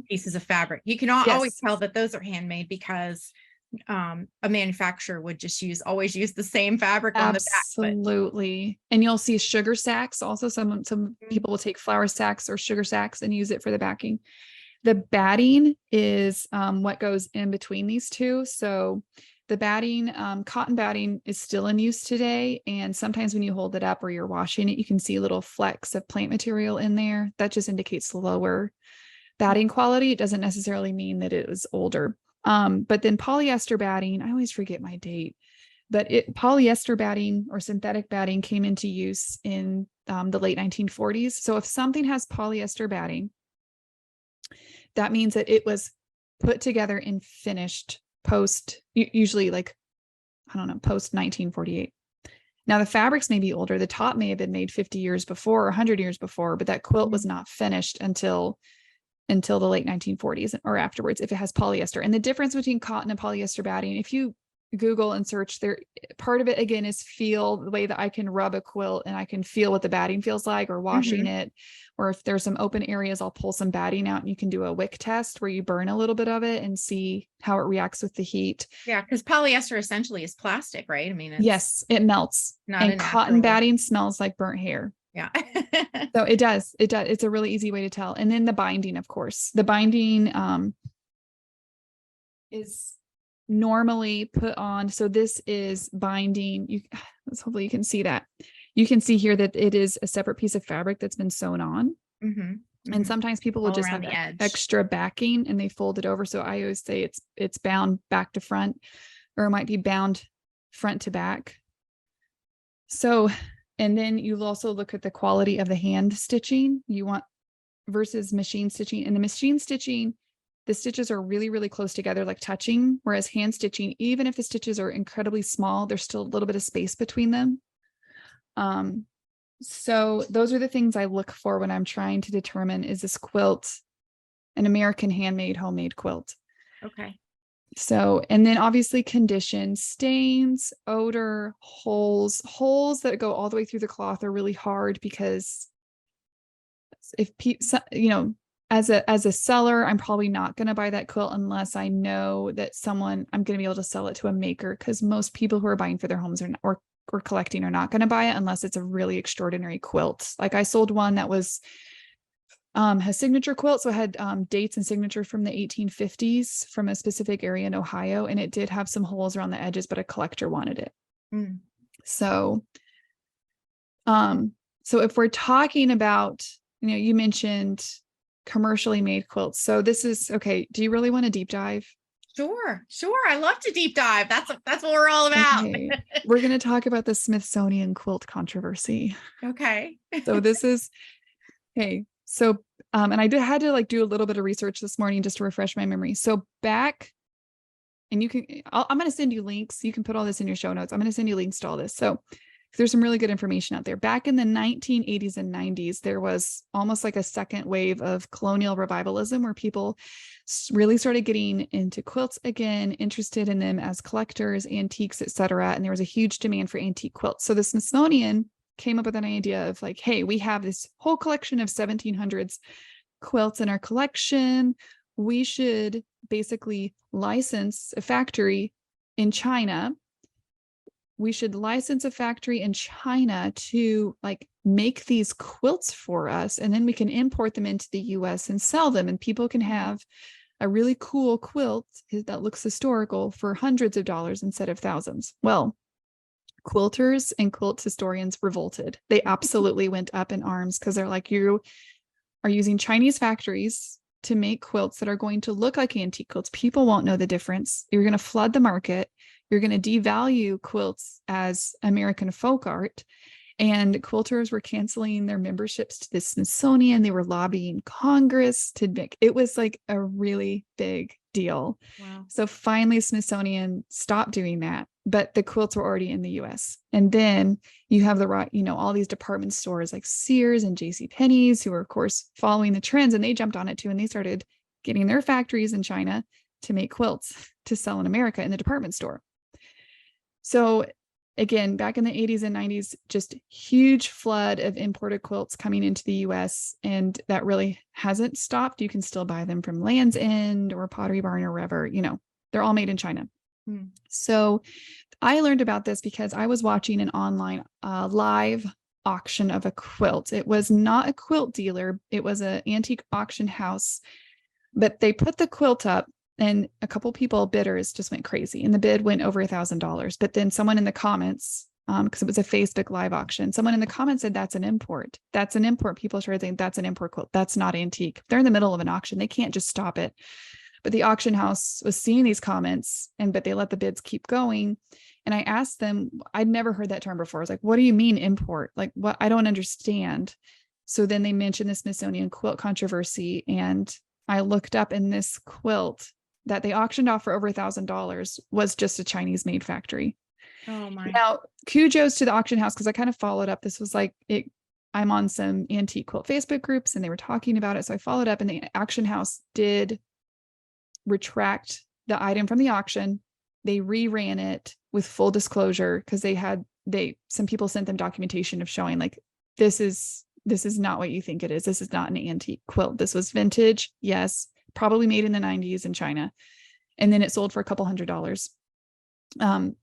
pieces of fabric. You can always tell that those are handmade because a manufacturer would just always use the same fabric on the back. Absolutely. And you'll see sugar sacks. Also, some people will take flour sacks or sugar sacks and use it for the backing. The batting is what goes in between these two. So the batting, cotton batting is still in use today. And sometimes when you hold it up or you're washing it, you can see little flecks of plant material in there. That just indicates lower batting quality. It doesn't necessarily mean that it was older. But then polyester batting, I always forget my date, but polyester batting or synthetic batting came into use in the late 1940s. So if something has polyester batting, that means that it was put together and finished usually like, post 1948. Now the fabrics may be older. The top may have been made 50 years before or 100 years before, but that quilt was not finished until the late 1940s or afterwards, if it has polyester. And the difference between cotton and polyester batting, if you Google and search there, part of it again is feel, the way that I can rub a quilt and I can feel what the batting feels like, or washing it, or if there's some open areas, I'll pull some batting out and you can do a wick test where you burn a little bit of it and see how it reacts with the heat. Yeah. Because polyester essentially is plastic, right? I mean, yes, it melts. And cotton batting smells like burnt hair. Yeah. So it does. It's a really easy way to tell. And then the binding, of course, the binding is normally put on. So this is binding. Hopefully you can see that. You can see here that it is a separate piece of fabric that's been sewn on. And sometimes people will just have extra backing and they fold it over. So I always say it's bound back to front, or it might be bound front to back. So, and then you'll also look at the quality of the hand stitching you want versus machine stitching. And the machine stitching, the stitches are really, really close together, like touching, whereas hand stitching, even if the stitches are incredibly small, there's still a little bit of space between them. So those are the things I look for when I'm trying to determine, is this quilt an American handmade, homemade quilt? Okay. So, and then obviously condition, stains, odor, holes that go all the way through the cloth are really hard, because if as a seller, I'm probably not going to buy that quilt unless I know that I'm going to be able to sell it to a maker, because most people who are buying for their homes or collecting are not going to buy it unless it's a really extraordinary quilt. Like I sold one that was has signature quilts. So it had dates and signature from the 1850s from a specific area in Ohio. And it did have some holes around the edges, but a collector wanted it. Mm. So, so if we're talking about, you mentioned commercially made quilts. So this is, okay. Do you really want to deep dive? Sure. I love to deep dive. That's what we're all about. Okay. We're going to talk about the Smithsonian quilt controversy. Okay. So this is, okay. So, and I had to do a little bit of research this morning just to refresh my memory. So back, and I'm going to send you links. You can put all this in your show notes. I'm going to send you links to all this. So there's some really good information out there. Back in the 1980s and 90s, there was almost like a second wave of colonial revivalism where people really started getting into quilts again, interested in them as collectors, antiques, etc. And there was a huge demand for antique quilts. So the Smithsonian came up with an idea of hey, we have this whole collection of 1700s quilts in our collection. We should basically license a factory in China. We should license a factory in China to make these quilts for us. And then we can import them into the US and sell them. And people can have a really cool quilt that looks historical for hundreds of dollars instead of thousands. Well, quilters and quilt historians revolted. They absolutely went up in arms because they're you are using Chinese factories to make quilts that are going to look like antique quilts. People won't know the difference. You're going to flood the market. You're going to devalue quilts as American folk art. And quilters were canceling their memberships to the Smithsonian. They were lobbying Congress to make it was a really big deal. Wow. So finally, Smithsonian stopped doing that, but the quilts were already in the US. And then you have all these department stores like Sears and JCPenney's who are, of course, following the trends, and they jumped on it too. And they started getting their factories in China to make quilts to sell in America in the department store. So again, back in the 80s and 90s, just huge flood of imported quilts coming into the US. And that really hasn't stopped. You can still buy them from Land's End or Pottery Barn or wherever, they're all made in China. So I learned about this because I was watching an online live auction of a quilt. It was not a quilt dealer. It was an antique auction house, but they put the quilt up. And a couple bidders just went crazy, and the bid went over $1,000. But then someone in the comments, because it was a Facebook live auction, someone in the comments said, that's an import. That's an import. People started saying that's an import quilt. That's not antique. They're in the middle of an auction. They can't just stop it. But the auction house was seeing these comments, but they let the bids keep going. And I asked them, I'd never heard that term before. I was like, what do you mean import? What? I don't understand. So then they mentioned the Smithsonian quilt controversy. And I looked up, and this quilt that they auctioned off for over $1,000 was just a Chinese made factory. Oh my. Now, kudos to the auction house, because I kind of followed up. This was I'm on some antique quilt Facebook groups and they were talking about it. So I followed up, and the auction house did retract the item from the auction. They reran it with full disclosure because some people sent them documentation of showing this is not what you think it is. This is not an antique quilt. This was vintage. Yes. Probably made in the 90s in China. And then it sold for a couple $100s.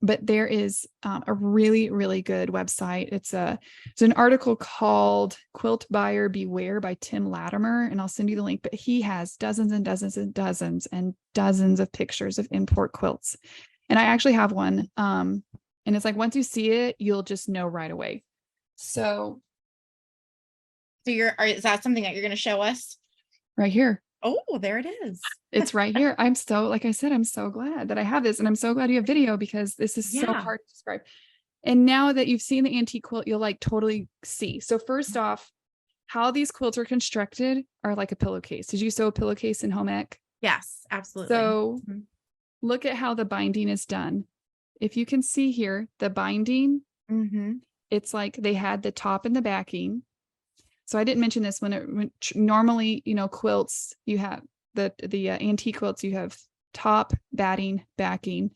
But there is a really, really good website. It's an article called Quilt Buyer Beware by Tim Latimer. And I'll send you the link, but he has dozens and dozens and dozens and dozens of pictures of import quilts. And I actually have one. And it's once you see it, you'll just know right away. So is that something that you're going to show us? Right here. Oh, there it is. It's right here. Like I said, I'm so glad that I have this, and I'm so glad you have video because this is so hard to describe. And now that you've seen the antique quilt, you'll totally see. So first off, how these quilts are constructed are like a pillowcase. Did you sew a pillowcase in home ec? Yes, absolutely. So look at how the binding is done. If you can see here, the binding, it's they had the top and the backing. So I didn't mention this when normally, quilts, you have the antique quilts, you have top, batting, backing.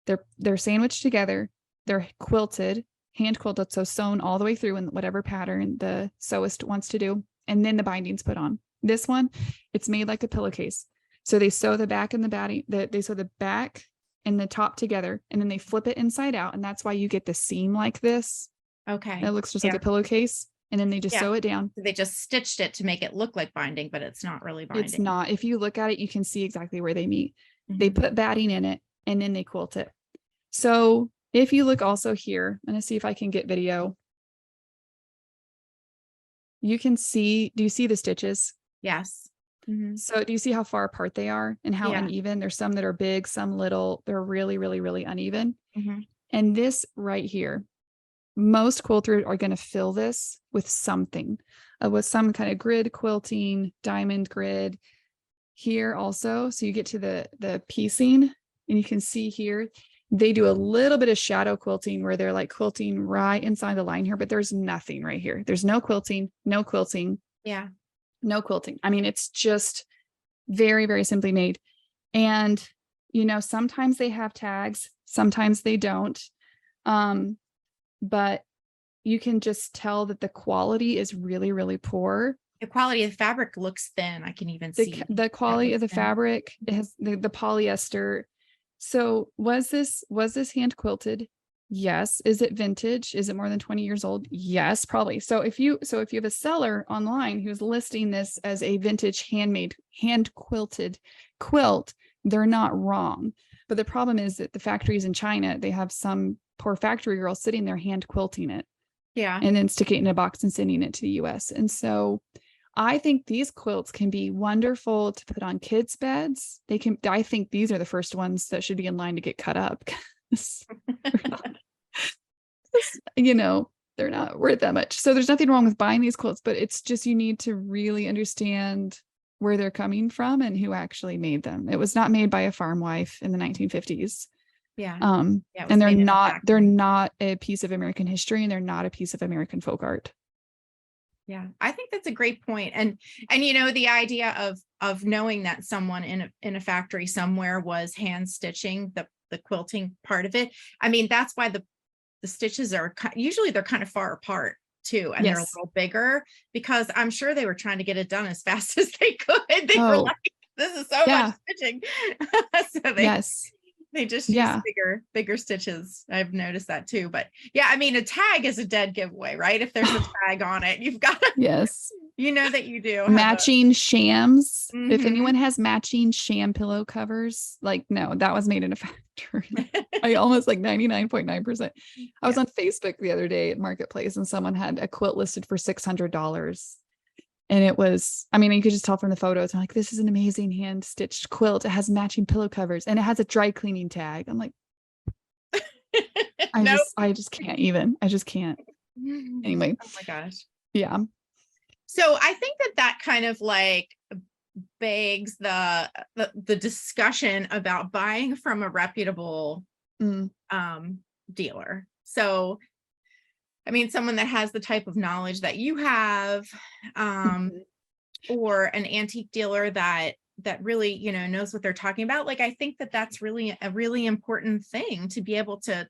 They're sandwiched together. They're quilted, hand quilted, so sewn all the way through in whatever pattern the sewist wants to do. And then the binding's put on. This one, it's made like a pillowcase. So they sew the back and the batting, they sew the back and the top together, and then they flip it inside out. And that's why you get the seam like this. Okay. It looks just like a pillowcase. and then they just sew it down. They just stitched it to make it look like binding, but it's not really binding. It's not. If you look at it, you can see exactly where they meet. They put batting in it and then they quilt it. So if you look also here, I'm going to see if I can get video. You can see, do you see the stitches? Yes. So do you see how far apart they are and how uneven? There's some that are big, some little. They're really, really, really uneven. And this right here, most quilters are going to fill this with something, with some kind of grid quilting, diamond grid here also. So you get to the piecing and you can see here, they do a little bit of shadow quilting where they're like quilting right inside the line here, but there's nothing right here. There's no quilting, no quilting. Yeah. No quilting. I mean, it's just very, very simply made. And, you know, sometimes they have tags, sometimes they don't. But you can just tell that the quality is really, really poor. The quality of the fabric looks thin. I can even see the quality of the fabric. It has the polyester. So was this hand quilted? Yes. Is it vintage? Is it more than 20 years old? Yes, probably. So if you have a seller online who's listing this as a vintage handmade, hand quilted quilt, they're not wrong. But the problem is that the factories in China, they have some poor factory girl sitting there hand quilting it. Yeah. And then sticking it in a box and sending it to the US. And so I think these quilts can be wonderful to put on kids' beds. I think these are the first ones that should be in line to get cut up. You know, they're not worth that much. So there's nothing wrong with buying these quilts, but it's just, you need to really understand where they're coming from and who actually made them. It was not made by a farm wife in the 1950s. Yeah. And they're not a piece of American history, and they're not a piece of American folk art. Yeah, I think that's a great point. And you know, the idea of knowing that someone in a factory somewhere was hand stitching the quilting part of it. I mean, that's why the stitches are usually they're kind of far apart too, and they're a little bigger, because I'm sure they were trying to get it done as fast as they could. They were like, this is so much stitching. So they just use bigger stitches. I've noticed that too. But yeah, I mean, a tag is a dead giveaway, right? If there's a tag on it, you've got to, you know that you do. Matching shams. If anyone has matching sham pillow covers, like, no, that was made in a factory. I almost like 99.9%. I was on Facebook the other day at Marketplace, and someone had a quilt listed for $600. And it was, I mean, you could just tell from the photos. I'm like, this is an amazing hand stitched quilt. It has matching pillow covers and it has a dry cleaning tag. I'm like, I just can't even. I just can't. Anyway. Oh my gosh. Yeah. So I think that kind of like begs the discussion about buying from a reputable dealer. So I mean, someone that has the type of knowledge that you have, or an antique dealer that really, you know, knows what they're talking about. Like, I think that's really a really important thing, to be able to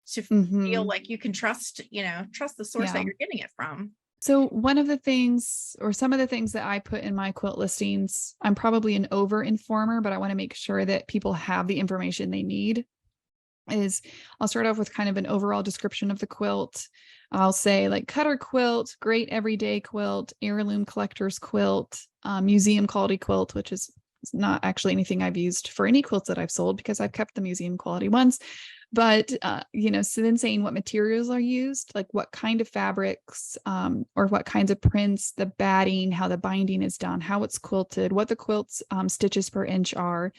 feel like you can trust the source that you're getting it from. So one of the things, or some of the things that I put in my quilt listings, I'm probably an over informer, but I want to make sure that people have the information they need. Is I'll start off with kind of an overall description of the quilt. I'll say like cutter quilt, great everyday quilt, heirloom collector's quilt, museum quality quilt, which is not actually anything I've used for any quilts that I've sold, because I've kept the museum quality ones. But, you know, so then saying what materials are used, like what kind of fabrics, or what kinds of prints, the batting, how the binding is done, how it's quilted, what the quilt's stitches per inch are.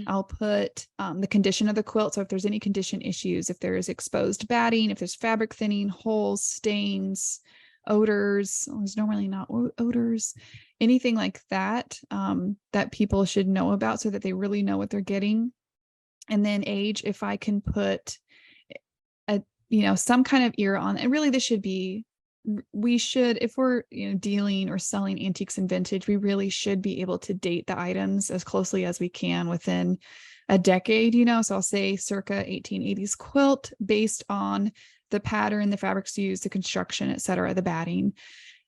I'll put the condition of the quilt. So if there's any condition issues, if there's exposed batting, if there's fabric thinning, holes, stains, odors, there's normally not odors, anything like that, that people should know about, so that they really know what they're getting. And then age, if I can put some kind of era on, and really we should, if we're, dealing or selling antiques and vintage, we really should be able to date the items as closely as we can within a decade, so I'll say circa 1880s quilt, based on the pattern, the fabrics used, the construction, et cetera, the batting.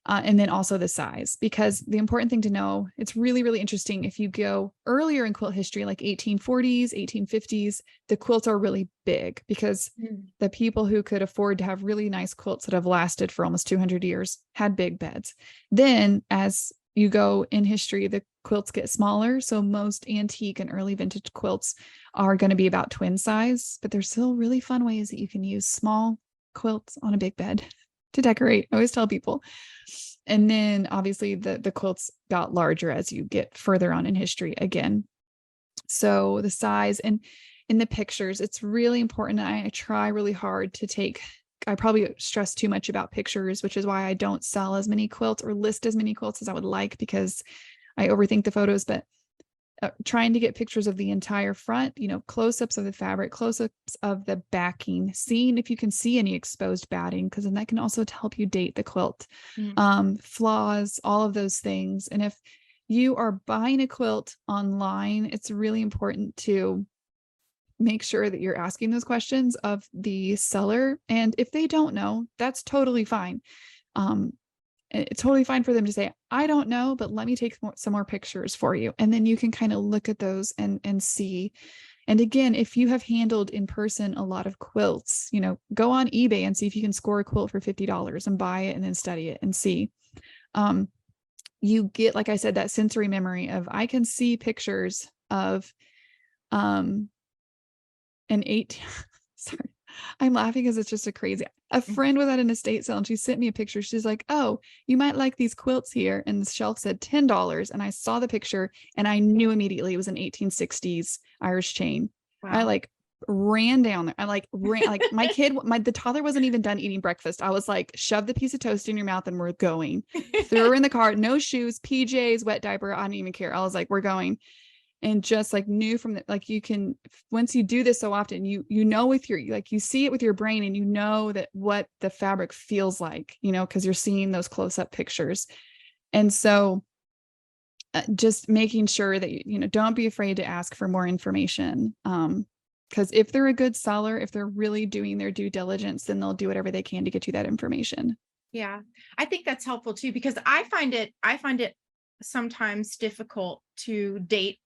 And then also the size, because the important thing to know, it's really, really interesting. If you go earlier in quilt history, like 1840s, 1850s, the quilts are really big because the people who could afford to have really nice quilts that have lasted for almost 200 years had big beds. Then as you go in history, the quilts get smaller. So most antique and early vintage quilts are going to be about twin size, but there's still really fun ways that you can use small quilts on a big bed to decorate. I always tell people. And then obviously the quilts got larger as you get further on in history again. So the size and in the pictures, it's really important. I try really hard to take, I probably stress too much about pictures, which is why I don't sell as many quilts or list as many quilts as I would like, because I overthink the photos, but trying to get pictures of the entire front, close-ups of the fabric, close-ups of the backing, seeing if you can see any exposed batting, because then that can also help you date the quilt, flaws, all of those things. And if you are buying a quilt online, it's really important to make sure that you're asking those questions of the seller. And if they don't know, that's totally fine. It's totally fine for them to say, I don't know, but let me take some more pictures for you. And then you can kind of look at those and see. And again, if you have handled in person a lot of quilts, go on eBay and see if you can score a quilt for $50 and buy it and then study it and see. You get, like I said, that sensory memory of, I can see pictures of an 18, sorry, I'm laughing because it's just a friend was at an estate sale and she sent me a picture. She's like, oh, you might like these quilts here. And the shelf said $10. And I saw the picture and I knew immediately it was an 1860s Irish chain. Wow. I like ran down there. I like ran, like the toddler wasn't even done eating breakfast. I was like, shove the piece of toast in your mouth and we're going. Threw her in the car, no shoes, PJs, wet diaper. I didn't even care. I was like, we're going. And just like knew from the, like, you can, once you do this so often, you with your, like, you see it with your brain and you know that what the fabric feels like, because you're seeing those close-up pictures. And so just making sure that, don't be afraid to ask for more information. Because if they're a good seller, if they're really doing their due diligence, then they'll do whatever they can to get you that information. Yeah. I think that's helpful too, because I find it sometimes difficult to date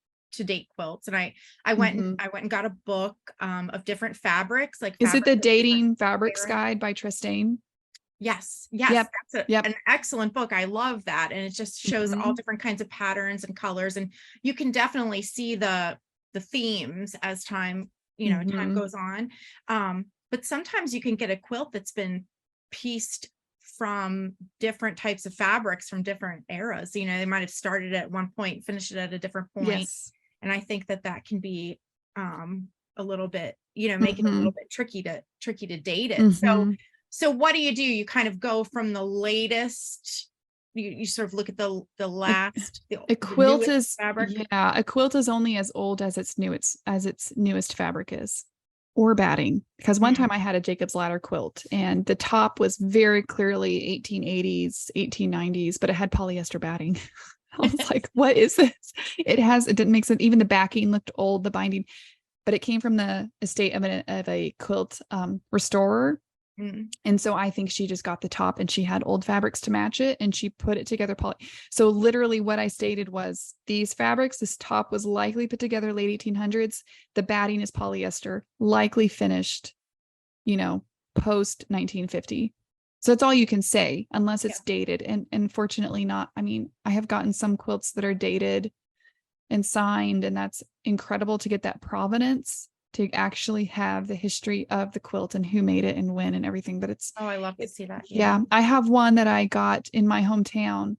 quilts. And I went and got a book of different fabrics. Like, is it the Dating Fabrics Guide by Tristane? Yes. Yep. That's an excellent book. I love that. And it just shows all different kinds of patterns and colors. And you can definitely see the themes as time goes on. But sometimes you can get a quilt that's been pieced from different types of fabrics from different eras. They might have started at one point, finished it at a different point. Yes. And I think that can be a little bit, make it a little bit tricky to date it. So what do? You kind of go from the latest, you sort of look at the last, a quilt is fabric. Yeah, a quilt is only as old as its newest fabric is, or batting. Because one time I had a Jacob's Ladder quilt and the top was very clearly 1880s, 1890s, but it had polyester batting. I was like, what is this? It didn't make sense. Even the backing looked old, the binding, but it came from the estate of a quilt restorer. And so I think she just got the top and she had old fabrics to match it and she put it together. So literally what I stated was, these fabrics, this top was likely put together late 1800s. The batting is polyester, likely finished, post 1950. So that's all you can say unless it's dated. And fortunately not. I mean, I have gotten some quilts that are dated and signed, and that's incredible to get that provenance, to actually have the history of the quilt and who made it and when and everything. But I love to see that. Yeah. I have one that I got in my hometown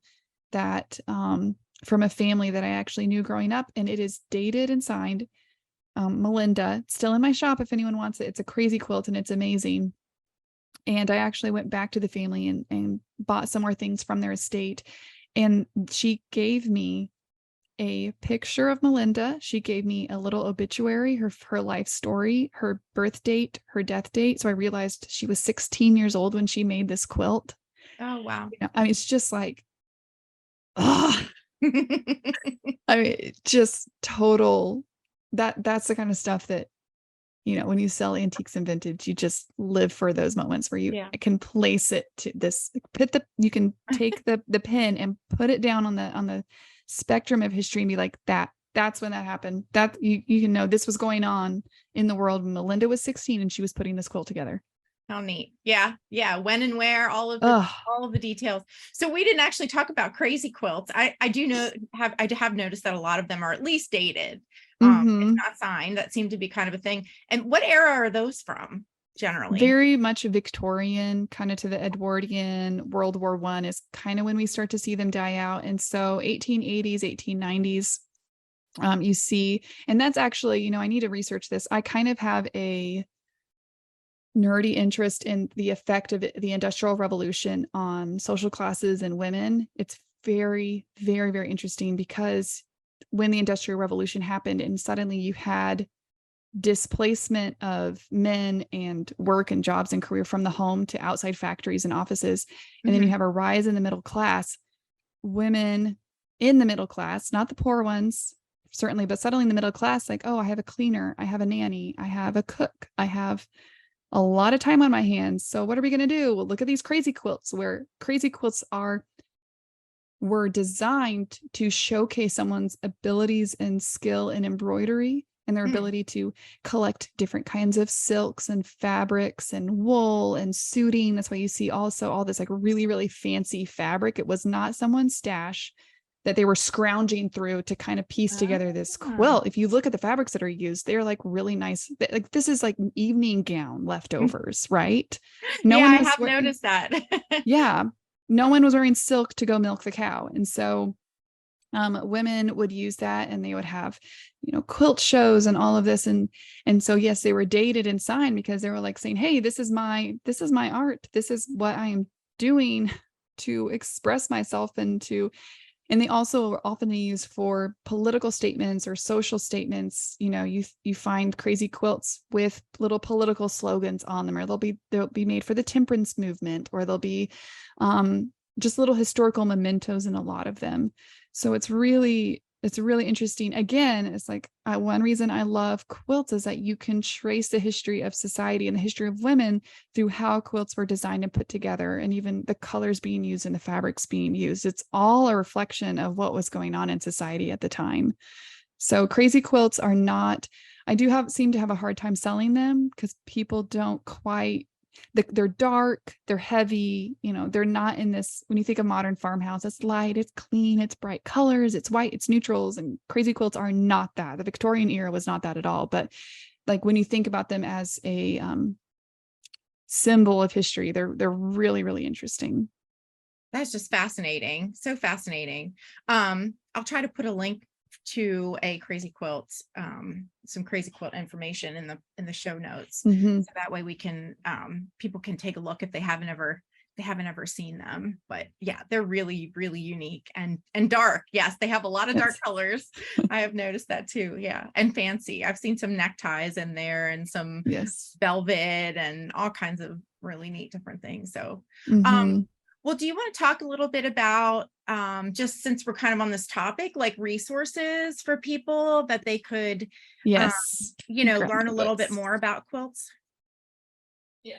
that from a family that I actually knew growing up, and it is dated and signed. Melinda, it's still in my shop if anyone wants it. It's a crazy quilt and it's amazing. And I actually went back to the family and bought some more things from their estate. And she gave me a picture of Melinda. She gave me a little obituary, her life story, her birth date, her death date. So I realized she was 16 years old when she made this quilt. Oh, wow. I mean, it's just like, oh, I mean, just total, that's the kind of stuff that when you sell antiques and vintage, you just live for those moments where you can place it to this, you can take the pen and put it down on the spectrum of history and be like, that's when that happened. That you can know this was going on in the world when Melinda was 16 and she was putting this quilt together. How neat. Yeah. Yeah. When and where, all of the details. So we didn't actually talk about crazy quilts. I have noticed that a lot of them are at least dated. If not signed. That seemed to be kind of a thing. And what era are those from generally? Very much Victorian, kind of to the Edwardian. World War I is kind of when we start to see them die out. And so 1880s, 1890s, you see, and that's actually, I need to research this. I kind of have a nerdy interest in the effect of the Industrial Revolution on social classes and women. It's very, very, very interesting because when the Industrial Revolution happened and suddenly you had displacement of men and work and jobs and career from the home to outside factories and offices, and then you have a rise in the middle class, women in the middle class, not the poor ones, certainly, but suddenly in the middle class, like, oh, I have a cleaner, I have a nanny, I have a cook, I have a lot of time on my hands. So what are we going to do? Well, look at these crazy quilts, where crazy quilts were designed to showcase someone's abilities and skill in embroidery and their ability to collect different kinds of silks and fabrics and wool and suiting. That's why you see also all this like really, really fancy fabric. It was not someone's stash that they were scrounging through to kind of piece together this quilt. If you look at the fabrics that are used, they're like really nice. Like this is like evening gown leftovers, right? I have noticed that. Yeah. No one was wearing silk to go milk the cow. And so women would use that and they would have, quilt shows and all of this. And so, yes, they were dated and signed because they were like saying, hey, this is my art. This is what I am doing to express myself and they also are often used for political statements or social statements. You find crazy quilts with little political slogans on them, or they'll be made for the temperance movement, or they'll be just little historical mementos in a lot of them. So it's really interesting. Again, it's like one reason I love quilts is that you can trace the history of society and the history of women through how quilts were designed and put together, and even the colors being used and the fabrics being used. It's all a reflection of what was going on in society at the time. So crazy quilts are not, seem to have a hard time selling them because people don't quite, they're dark, they're heavy, they're not in this, when you think of modern farmhouse, it's light, it's clean, it's bright colors, it's white, it's neutrals, and crazy quilts are not that. The Victorian era was not that at all. But like when you think about them as a symbol of history, they're really, really interesting. That's just fascinating. So fascinating. I'll try to put a link to a crazy quilt, some crazy quilt information in the show notes. So that way we can, people can take a look if they haven't ever seen them. But yeah, they're really, really unique and dark. Yes, they have a lot of dark colors. I have noticed that too. Yeah. And fancy. I've seen some neckties in there and some velvet and all kinds of really neat different things. So, well, do you want to talk a little bit about, just since we're kind of on this topic, like resources for people that they could, learn a little bit more about quilts? Yeah.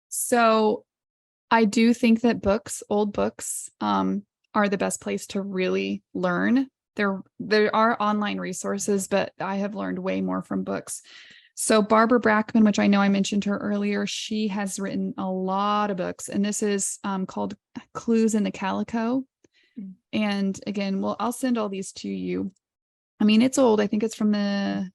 So I do think that old books, are the best place to really learn. There are online resources, but I have learned way more from books. So Barbara Brackman, which I know I mentioned her earlier, she has written a lot of books, and this is called Clues in the Calico. And again, I'll send all these to you. I mean, it's old. I think it's from the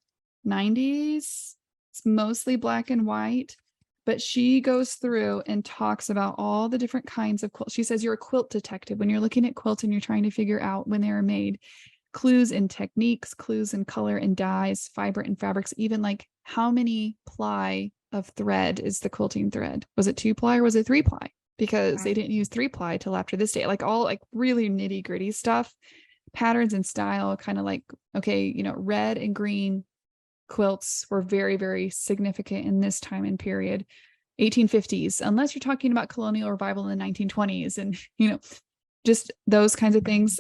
90s. It's mostly black and white, but she goes through and talks about all the different kinds of quilts. She says you're a quilt detective when you're looking at quilts and you're trying to figure out when they were made. Clues in techniques, clues in color and dyes, fiber and fabrics, even like how many ply of thread is the quilting thread? Was it 2-ply or was it 3-ply? Because they didn't use 3-ply till after this day, like all like really nitty gritty stuff, patterns and style, kind of like, okay, red and green quilts were very, very significant in this time and period, 1850s, unless you're talking about colonial revival in the 1920s and, just those kinds of things.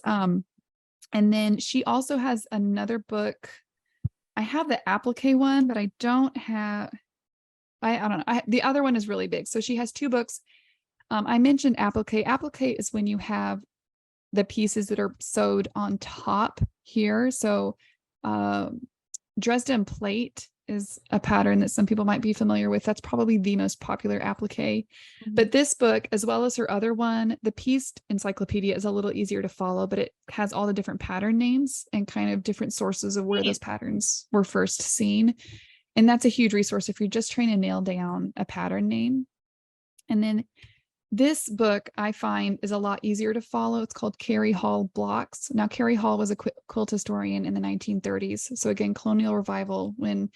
And then she also has another book. I have the applique one, but I don't have, I don't know. The other one is really big. So she has two books. I mentioned applique. Applique is when you have the pieces that are sewed on top here. So Dresden plate is a pattern that some people might be familiar with. That's probably the most popular applique. But this book, as well as her other one, the Pieced Encyclopedia, is a little easier to follow, but it has all the different pattern names and kind of different sources of where those patterns were first seen. And that's a huge resource if you're just trying to nail down a pattern name. And then this book I find is a lot easier to follow. It's called Carrie Hall Blocks. Now, Carrie Hall was a quilt historian in the 1930s. So again, colonial revival, when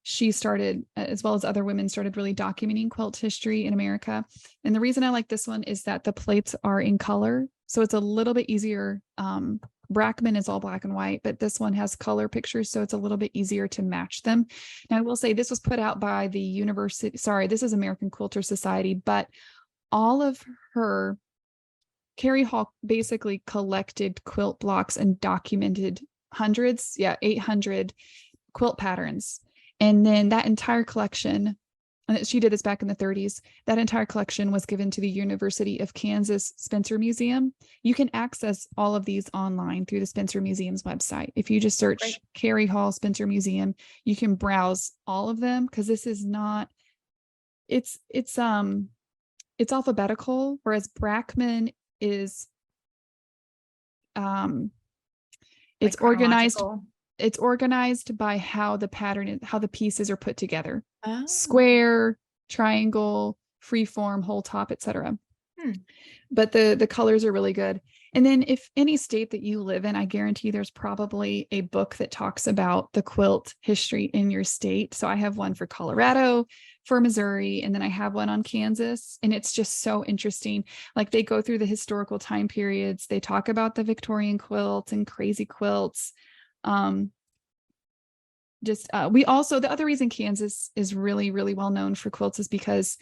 she started, as well as other women, started really documenting quilt history in America. And the reason I like this one is that the plates are in color. So it's a little bit easier. Brackman is all black and white, but this one has color pictures, so it's a little bit easier to match them. Now, I will say this was put out by the university. Sorry, this is American Quilter Society, but all of her, Carrie Hall basically collected quilt blocks and documented 800 quilt patterns. And then that entire collection, and she did this back in the 30s, that entire collection was given to the University of Kansas Spencer Museum. You can access all of these online through the Spencer Museum's website. If you just search Carrie Hall Spencer Museum, you can browse all of them, because this is not, it's alphabetical, whereas Brackman is it's organized. It's organized by how the pattern, how the pieces are put together. Oh. Square, triangle, freeform, whole top, etc. But the colors are really good. And then if any state that you live in, I guarantee there's probably a book that talks about the quilt history in your state. So I have one for Colorado, for Missouri, and then I have one on Kansas. And it's just so interesting. Like, they go through the historical time periods. They talk about the Victorian quilts and crazy quilts. We also, the other reason Kansas is really, really well known for quilts is because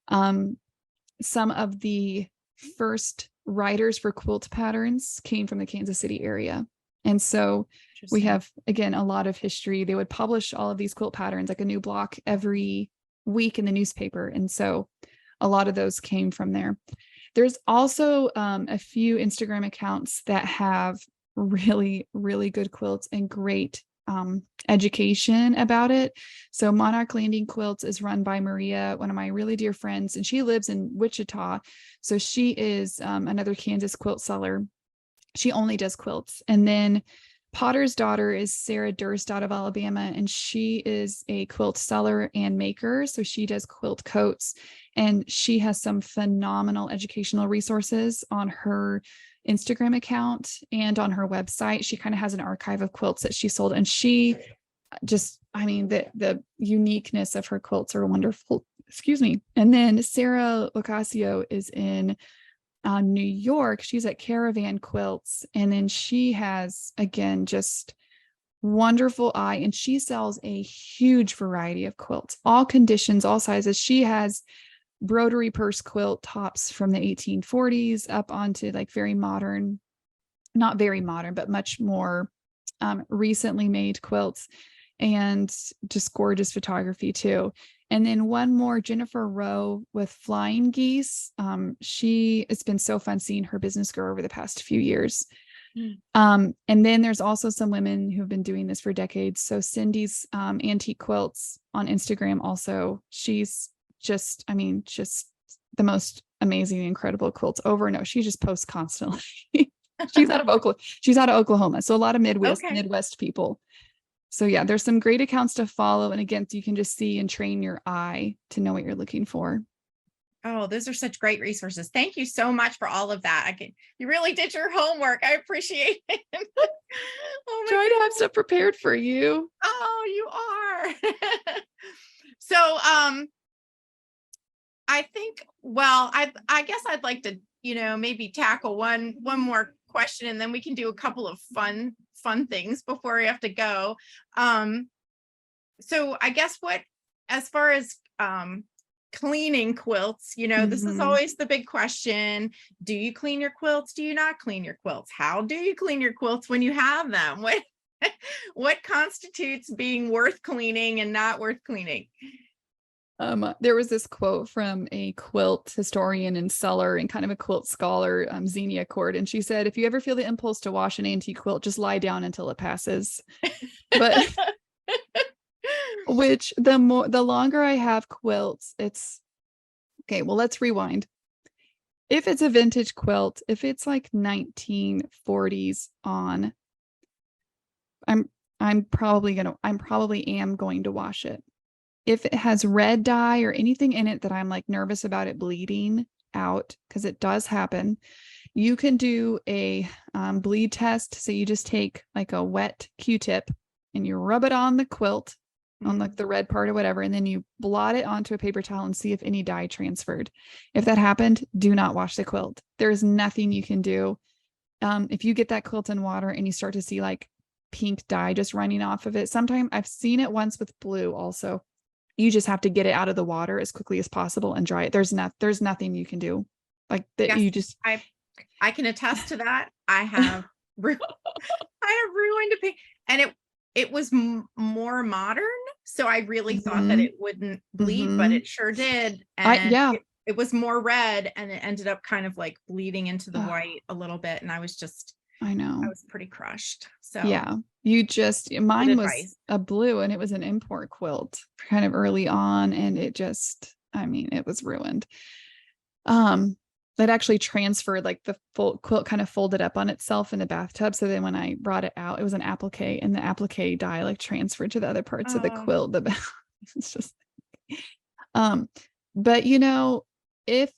some of the first writers for quilt patterns came from the Kansas City area. And so we have, again, a lot of history. They would publish all of these quilt patterns, like a new block every week in the newspaper. And so a lot of those came from there. There's also a few Instagram accounts that have really, really good quilts and great education about it. So Monarch Landing Quilts is run by Maria, one of my really dear friends, and she lives in Wichita. So she is another Kansas quilt seller. She only does quilts. And then Potter's daughter is Sarah Durst out of Alabama, and she is a quilt seller and maker. So she does quilt coats, and she has some phenomenal educational resources on her Instagram account and on her website. She kind of has an archive of quilts that she sold, and she just, I mean, the uniqueness of her quilts are wonderful. Excuse me. And then Sarah Locasio is in New York. She's at Caravan Quilts, and then she has, again, just wonderful eye, and she sells a huge variety of quilts, all conditions, all sizes. She has broderie purse quilt tops from the 1840s up onto like very modern, not very modern, but much more recently made quilts, and just gorgeous photography too. And then one more, Jennifer Rowe with Flying Geese. It's been so fun seeing her business grow over the past few years. And then there's also some women who've been doing this for decades. So Cindy's Antique Quilts on Instagram also. She's just the most amazing, incredible quilts over and over. She just posts constantly. She's out of Oklahoma. So a lot of Midwest people. So yeah, there's some great accounts to follow. And again, you can just see and train your eye to know what you're looking for. Oh, those are such great resources. Thank you so much for all of that. You really did your homework. I appreciate it. Try to have stuff prepared for you. Oh, you are. So, I think, well, I guess I'd like to, maybe tackle one more question, and then we can do a couple of fun things before we have to go. So I guess as far as cleaning quilts, this is Mhm. always the big question. Do you clean your quilts? Do you not clean your quilts? How do you clean your quilts when you have them? What constitutes being worth cleaning and not worth cleaning? There was this quote from a quilt historian and seller and kind of a quilt scholar, Xenia Cord, and she said, "If you ever feel the impulse to wash an antique quilt, just lie down until it passes." But which the longer I have quilts, it's okay. Well, let's rewind. If it's a vintage quilt, if it's like 1940s on, I'm I'm probably am going to wash it. If it has red dye or anything in it that I'm like nervous about it bleeding out, because it does happen, you can do a bleed test. So you just take like a wet Q-tip and you rub it on the quilt, on like the red part or whatever, and then you blot it onto a paper towel and see if any dye transferred. If that happened, do not wash the quilt. There's nothing you can do. If you get that quilt in water and you start to see like pink dye just running off of it, sometimes I've seen it once with blue also. You just have to get it out of the water as quickly as possible and dry it. There's nothing you can do like that. Yes, You just, I can attest to that. I have ruined a pink, and it was more modern, so I really thought that it wouldn't bleed, but it sure did. And yeah, it was more red, and it ended up kind of like bleeding into the white a little bit, and I I know. was pretty crushed. So Yeah. Mine was advice. a blue and it was an import quilt kind of early on. And it was ruined. That actually transferred, like the full quilt kind of folded up on itself in the bathtub. So then when I brought it out, it was an applique, and the applique dye like transferred to the other parts of the quilt. It's just, um, but if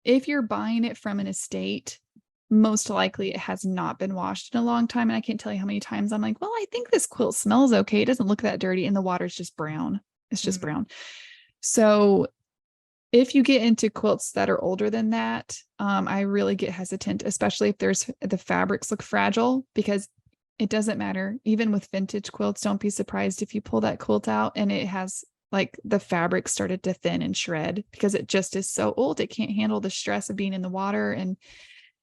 you're buying it from an estate, most likely it has not been washed in a long time. And I can't tell you how many times I'm like, well, I think this quilt smells okay. It doesn't look that dirty. And the water's just brown. It's just brown. So if you get into quilts that are older than that, I really get hesitant, especially if the fabrics look fragile, because it doesn't matter. Even with vintage quilts, don't be surprised if you pull that quilt out and it has like the fabric started to thin and shred, because it just is so old. It can't handle the stress of being in the water, and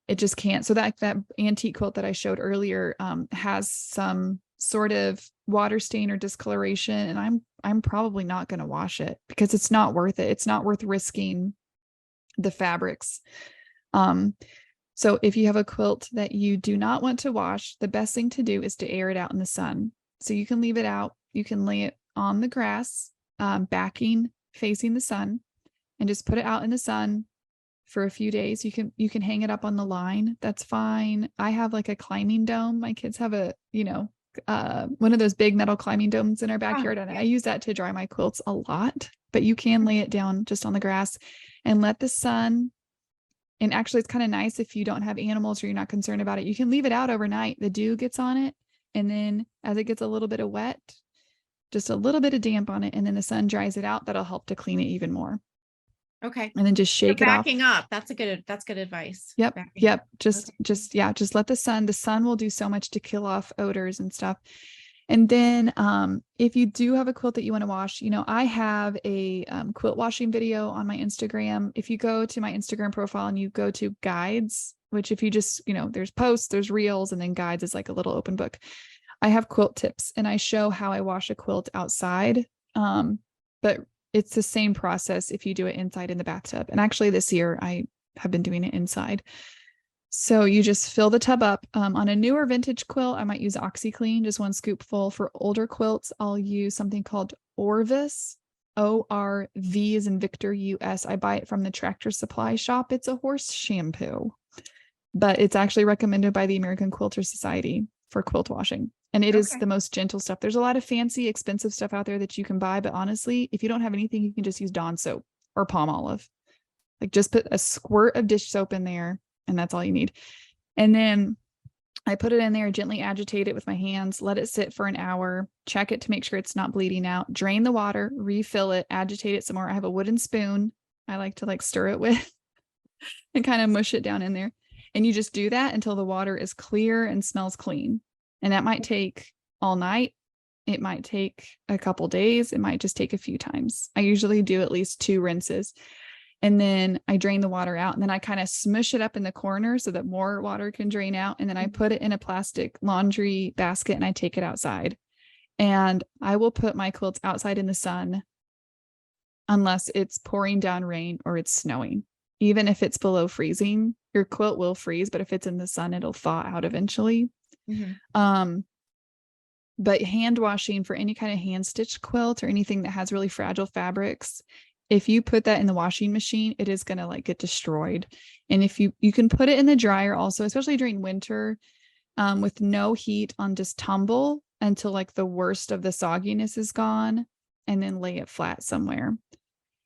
it just can't. So that antique quilt that I showed earlier has some sort of water stain or discoloration, and I'm probably not going to wash it because it's not worth it. It's not worth risking the fabrics. So if you have a quilt that you do not want to wash, the best thing to do is to air it out in the sun. So you can leave it out. You can lay it on the grass, backing facing the sun, and just put it out in the sun for a few days. You can hang it up on the line. That's fine. I have like a climbing dome. My kids have one of those big metal climbing domes in our backyard, and I use that to dry my quilts a lot. But you can lay it down just on the grass and let the sun. And actually, it's kind of nice if you don't have animals or you're not concerned about it. You can leave it out overnight. The dew gets on it, and then as it gets a little bit of wet, just a little bit of damp on it, and then the sun dries it out. That'll help to clean it even more. Okay. And then just shake it off. Backing up. That's good advice. Yep. Backing Yep. up. Just let the sun will do so much to kill off odors and stuff. And then if you do have a quilt that you want to wash, I have a quilt washing video on my Instagram. If you go to my Instagram profile and you go to guides, which if you just, there's posts, there's reels, and then guides is like a little open book. I have quilt tips, and I show how I wash a quilt outside. But it's the same process if you do it inside in the bathtub. And actually this year I have been doing it inside. So you just fill the tub up. On a newer vintage quilt, I might use OxyClean, just 1 scoopful. For older quilts, I'll use something called Orvis, ORV as in Victor US. I buy it from the Tractor Supply shop. It's a horse shampoo, but it's actually recommended by the American Quilter Society for quilt washing. And it is the most gentle stuff. There's a lot of fancy, expensive stuff out there that you can buy, but honestly, if you don't have anything, you can just use Dawn soap or palm olive. Like just put a squirt of dish soap in there, and that's all you need. And then I put it in there, gently agitate it with my hands, let it sit for an hour, check it to make sure it's not bleeding out, drain the water, refill it, agitate it some more. I have a wooden spoon I like to stir it with and kind of mush it down in there. And you just do that until the water is clear and smells clean. And that might take all night. It might take a couple days. It might just take a few times. I usually do at least 2 rinses. And then I drain the water out, and then I kind of smush it up in the corner so that more water can drain out. And then I put it in a plastic laundry basket and I take it outside. And I will put my quilts outside in the sun unless it's pouring down rain or it's snowing. Even if it's below freezing, your quilt will freeze, but if it's in the sun, it'll thaw out eventually. But hand washing for any kind of hand stitched quilt or anything that has really fragile fabrics, if you put that in the washing machine, it is going to like get destroyed. And if you can put it in the dryer also, especially during winter, with no heat on just tumble until like the worst of the sogginess is gone, and then lay it flat somewhere.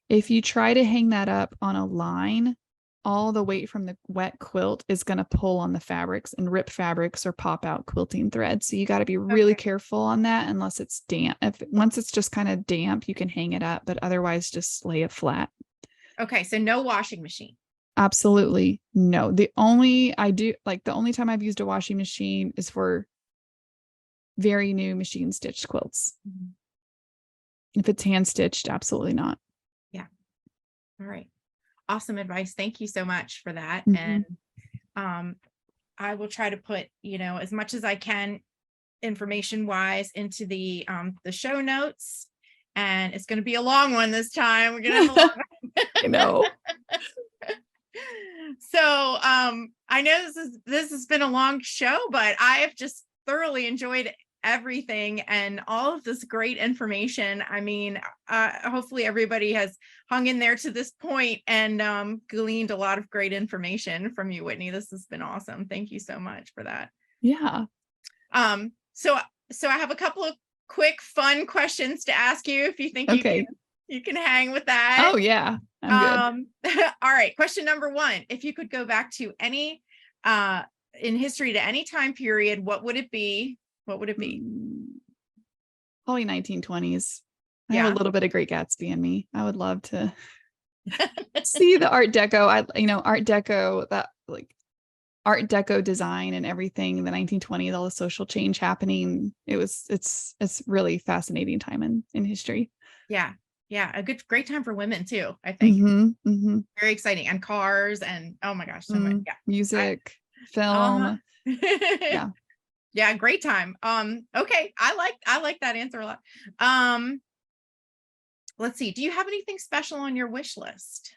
If you try to hang that up on a line, all the weight from the wet quilt is going to pull on the fabrics and rip fabrics or pop out quilting threads. So you got to be really careful on that unless it's damp. Once it's just kind of damp, you can hang it up, but otherwise just lay it flat. Okay. So no washing machine. Absolutely no. The only time I've used a washing machine is for very new machine stitched quilts. If it's hand stitched, absolutely not. Yeah. All right. Awesome advice. Thank you so much for that. And I will try to put, as much as I can information wise into the show notes. And it's going to be a long one this time. We're going to have a long one. I know. So I know this has been a long show, but I have just thoroughly enjoyed everything and all of this great information. I mean, hopefully everybody has hung in there to this point and gleaned a lot of great information from you, Whitney. This has been awesome. Thank you so much for that. Yeah. So I have a couple of quick fun questions to ask you if you think you can hang with that. Oh yeah. I'm good. All right. Question number 1. If you could go back to any in history to any time period, what would it be? What would it be? Probably 1920s. I have a little bit of Great Gatsby in me. I would love to see the Art Deco. Art Deco, that like Art Deco design and everything in the 1920s, all the social change happening. It's really fascinating time in history. Yeah. Yeah. Great time for women too, I think. Very exciting. And cars and oh my gosh, so much. Yeah. Music, film. Yeah. Yeah, great time. Okay. I like that answer a lot. Let's see. Do you have anything special on your wish list?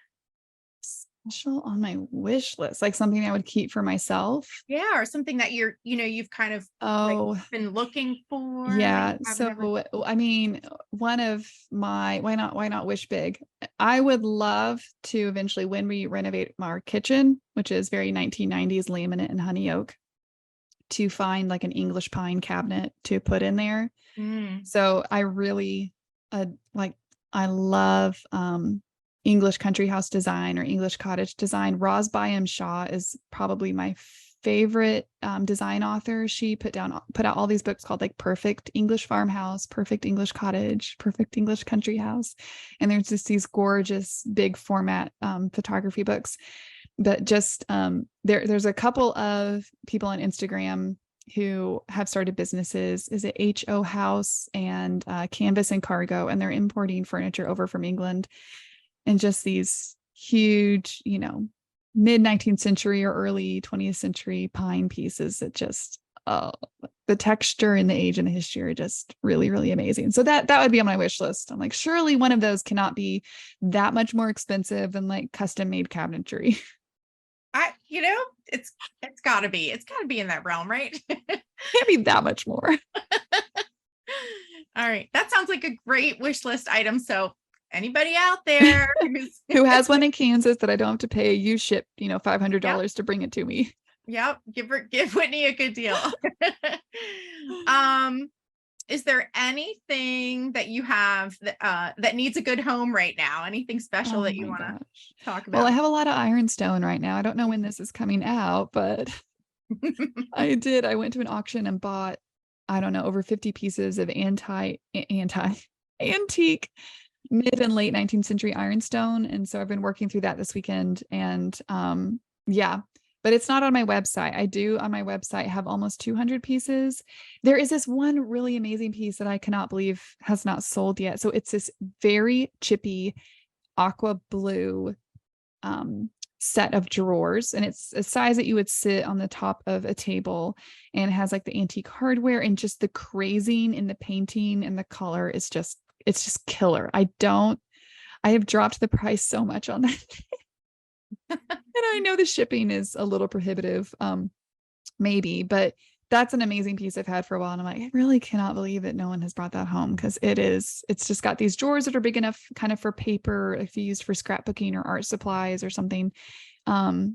Special on my wish list, like something I would keep for myself? Yeah, or something that you've kind of like been looking for. Yeah. So I mean, one of my why not wish big? I would love to eventually, when we renovate our kitchen, which is very 1990s laminate and honey oak, to find like an English pine cabinet to put in there. So I really I love English country house design or English cottage design. Roz Byam Shaw is probably my favorite design author. She put out all these books called like Perfect English Farmhouse, Perfect English Cottage, Perfect English Country House. And there's just these gorgeous big format photography books. But just there's a couple of people on Instagram who have started businesses. Is it HO House and Canvas and Cargo, and they're importing furniture over from England, and just these huge, mid 19th century or early 20th century pine pieces that just the texture and the age and the history are just really, really amazing. So that would be on my wish list. I'm like, surely one of those cannot be that much more expensive than like custom made cabinetry. It's gotta be in that realm, right? Can't be that much more. All right. That sounds like a great wish list item. So anybody out there who has one in Kansas that I don't have to pay, you ship, $500 to bring it to me. Yep. Give Whitney a good deal. Is there anything that you have that needs a good home right now? Anything special that you want to talk about? Well, I have a lot of ironstone right now. I don't know when this is coming out, but I went to an auction and bought, I don't know, over 50 pieces of antique mid and late 19th century ironstone. And so I've been working through that this weekend. And but it's not on my website. I do on my website have almost 200 pieces. There is this one really amazing piece that I cannot believe has not sold yet. So it's this very chippy aqua blue set of drawers, and it's a size that you would sit on the top of a table, and it has like the antique hardware, and just the crazing in the painting and the color is just, it's just killer. I have dropped the price so much on that. And I know the shipping is a little prohibitive, maybe, but that's an amazing piece I've had for a while. And I'm like, I really cannot believe that no one has brought that home, because it's just got these drawers that are big enough kind of for paper, if you used for scrapbooking or art supplies or something. I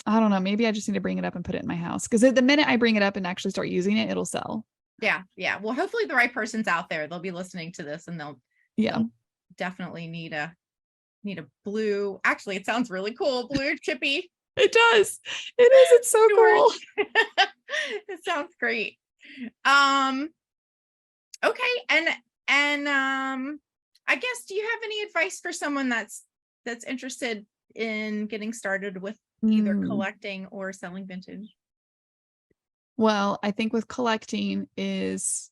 don't know, maybe I just need to bring it up and put it in my house, because the minute I bring it up and actually start using it, it'll sell. Yeah. Yeah. Well, hopefully the right person's out there. They'll be listening to this, and they'll definitely need a blue. Actually, it sounds really cool. Blue chippy. It does. It is. It's so cool. It sounds great. Okay. And I guess, do you have any advice for someone that's interested in getting started with either collecting or selling vintage? Well, I think with collecting is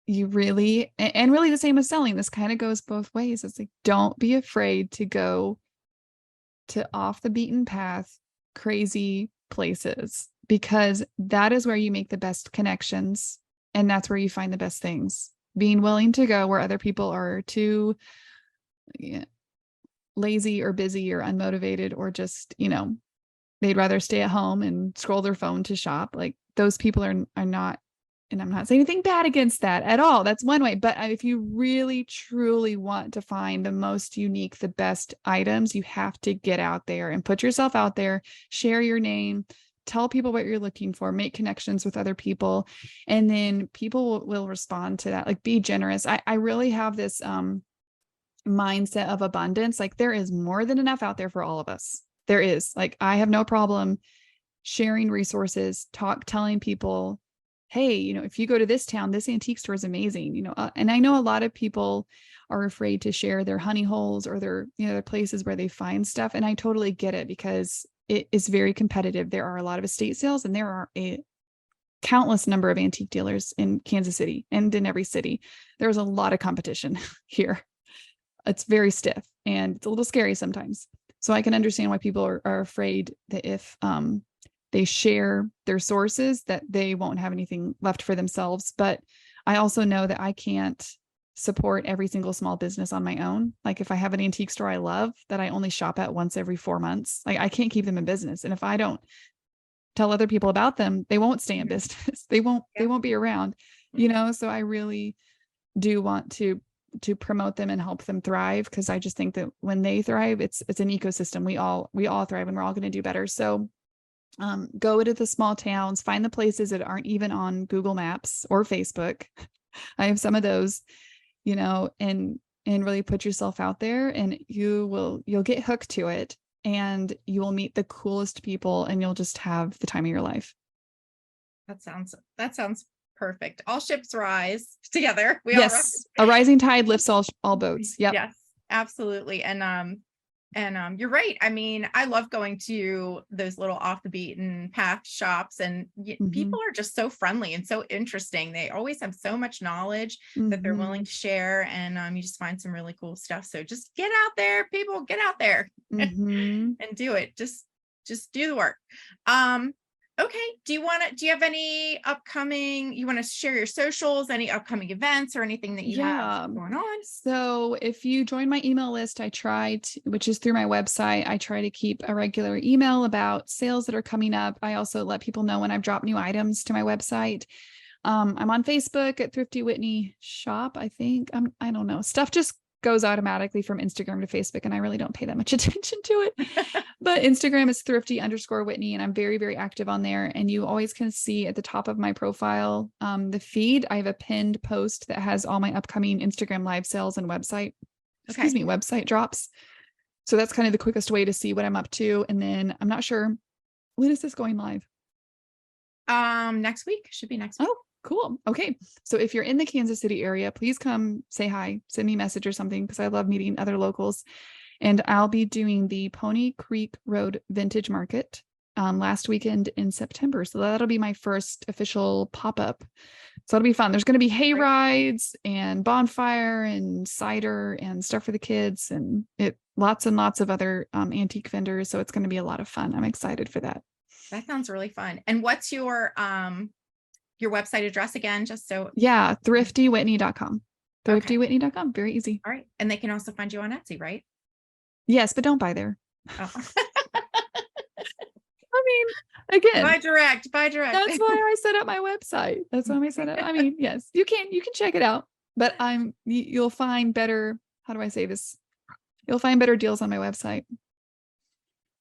you really, and really the same as selling, this kind of goes both ways. It's like, don't be afraid to go to off the beaten path, crazy places, because that is where you make the best connections, and that's where you find the best things. Being willing to go where other people are too lazy or busy or unmotivated, or just, they'd rather stay at home and scroll their phone to shop. Like, those people are not, and I'm not saying anything bad against that at all. That's one way. But if you really, truly want to find the most unique, the best items, you have to get out there and put yourself out there, share your name, tell people what you're looking for, make connections with other people. And then people will respond to that. Like, be generous. I really have this mindset of abundance. Like, there is more than enough out there for all of us. There is. Like, I have no problem sharing resources, telling people, hey, if you go to this town, this antique store is amazing, and I know a lot of people are afraid to share their honey holes or their places where they find stuff. And I totally get it, because it is very competitive. There are a lot of estate sales, and there are a countless number of antique dealers in Kansas City and in every city. There's a lot of competition here. It's very stiff, and it's a little scary sometimes. So I can understand why people are afraid that if they share their sources, that they won't have anything left for themselves. But I also know that I can't support every single small business on my own. Like, if I have an antique store I love that I only shop at once every 4 months, like, I can't keep them in business. And if I don't tell other people about them, they won't stay in business. They won't be around, so I really do want to promote them and help them thrive, because I just think that when they thrive, it's an ecosystem. We all thrive, and we're all going to do better. So go to the small towns, find the places that aren't even on Google Maps or Facebook. I have some of those, and really put yourself out there, and you'll get hooked to it, and you will meet the coolest people, and you'll just have the time of your life. That sounds perfect. All ships rise together. Yes. A rising tide lifts all boats. Yep. Yes, absolutely. And you're right. I mean, I love going to those little off the beaten path shops, and people are just so friendly and so interesting. They always have so much knowledge that they're willing to share, and you just find some really cool stuff. So just get out there, people, get out there and do it. Just do the work. Okay. Do you have any upcoming, you want to share your socials, any upcoming events or anything that you have going on? So if you join my email list, which is through my website, I try to keep a regular email about sales that are coming up. I also let people know when I've dropped new items to my website. I'm on Facebook at Thrifty Whitney Shop. I think I don't know. Stuff just goes automatically from Instagram to Facebook, and I really don't pay that much attention to it. But Instagram is thrifty_Whitney, and I'm very, very active on there. And you always can see at the top of my profile, the feed, I have a pinned post that has all my upcoming Instagram live sales and website drops. So that's kind of the quickest way to see what I'm up to. And then I'm not sure, when is this going live? Next week. Should be next week. Oh, cool. Okay. So if you're in the Kansas City area, please come say hi, send me a message or something, because I love meeting other locals. And I'll be doing the Pony Creek Road Vintage Market last weekend in September. So that'll be my first official pop-up. So it'll be fun. There's going to be hay rides and bonfire and cider and stuff for the kids, and lots and lots of other antique vendors. So it's going to be a lot of fun. I'm excited for that. That sounds really fun. And what's your website address again? Just so. Yeah, thriftywhitney.com. Thriftywhitney.com. Very easy. All right. And they can also find you on Etsy, right? Yes, but don't buy there. Oh. I mean, again, buy direct. That's why I set up my website. That's why I set up. I mean, yes, you can check it out, but you'll find better. How do I say this? You'll find better deals on my website.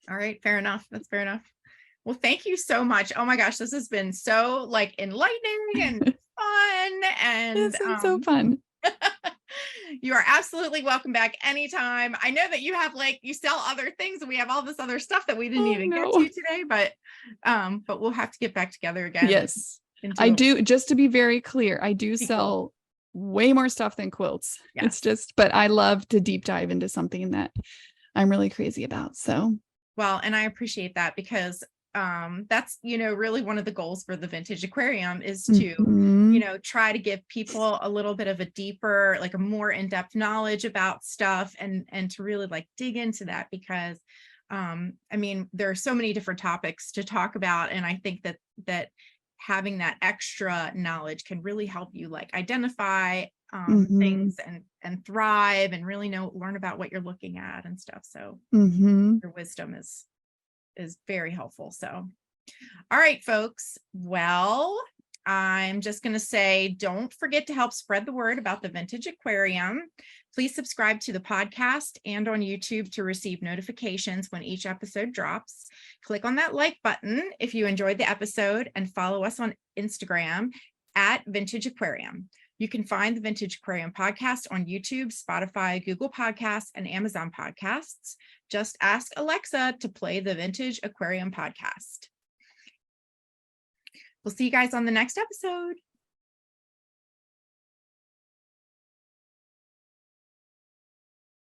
All right. Fair enough. That's fair enough. Well, thank you so much. Oh my gosh, this has been so like enlightening and fun. And it's been so fun. You are absolutely welcome back anytime. I know that you have you sell other things, and we have all this other stuff that we didn't even get to today, but we'll have to get back together again. Yes, I do. Just to be very clear, I do sell way more stuff than quilts. Yes. But I love to deep dive into something that I'm really crazy about. So, well, and I appreciate that, because that's, really one of the goals for the Vintage Aquarium is to, try to give people a little bit of a deeper, a more in-depth knowledge about stuff, and to really dig into that, because, there are so many different topics to talk about. And I think that having that extra knowledge can really help you identify things and thrive, and really learn about what you're looking at and stuff. So your wisdom is very helpful. So, all right, folks. Well, I'm just going to say, don't forget to help spread the word about the Vintage Aquarium. Please subscribe to the podcast and on YouTube to receive notifications when each episode drops. Click on that like button if you enjoyed the episode, and follow us on Instagram at Vintage Aquarium. You can find the Vintage Aquarium podcast on YouTube, Spotify, Google Podcasts, and Amazon Podcasts. Just ask Alexa to play the Vintage Aquarium podcast. We'll see you guys on the next episode.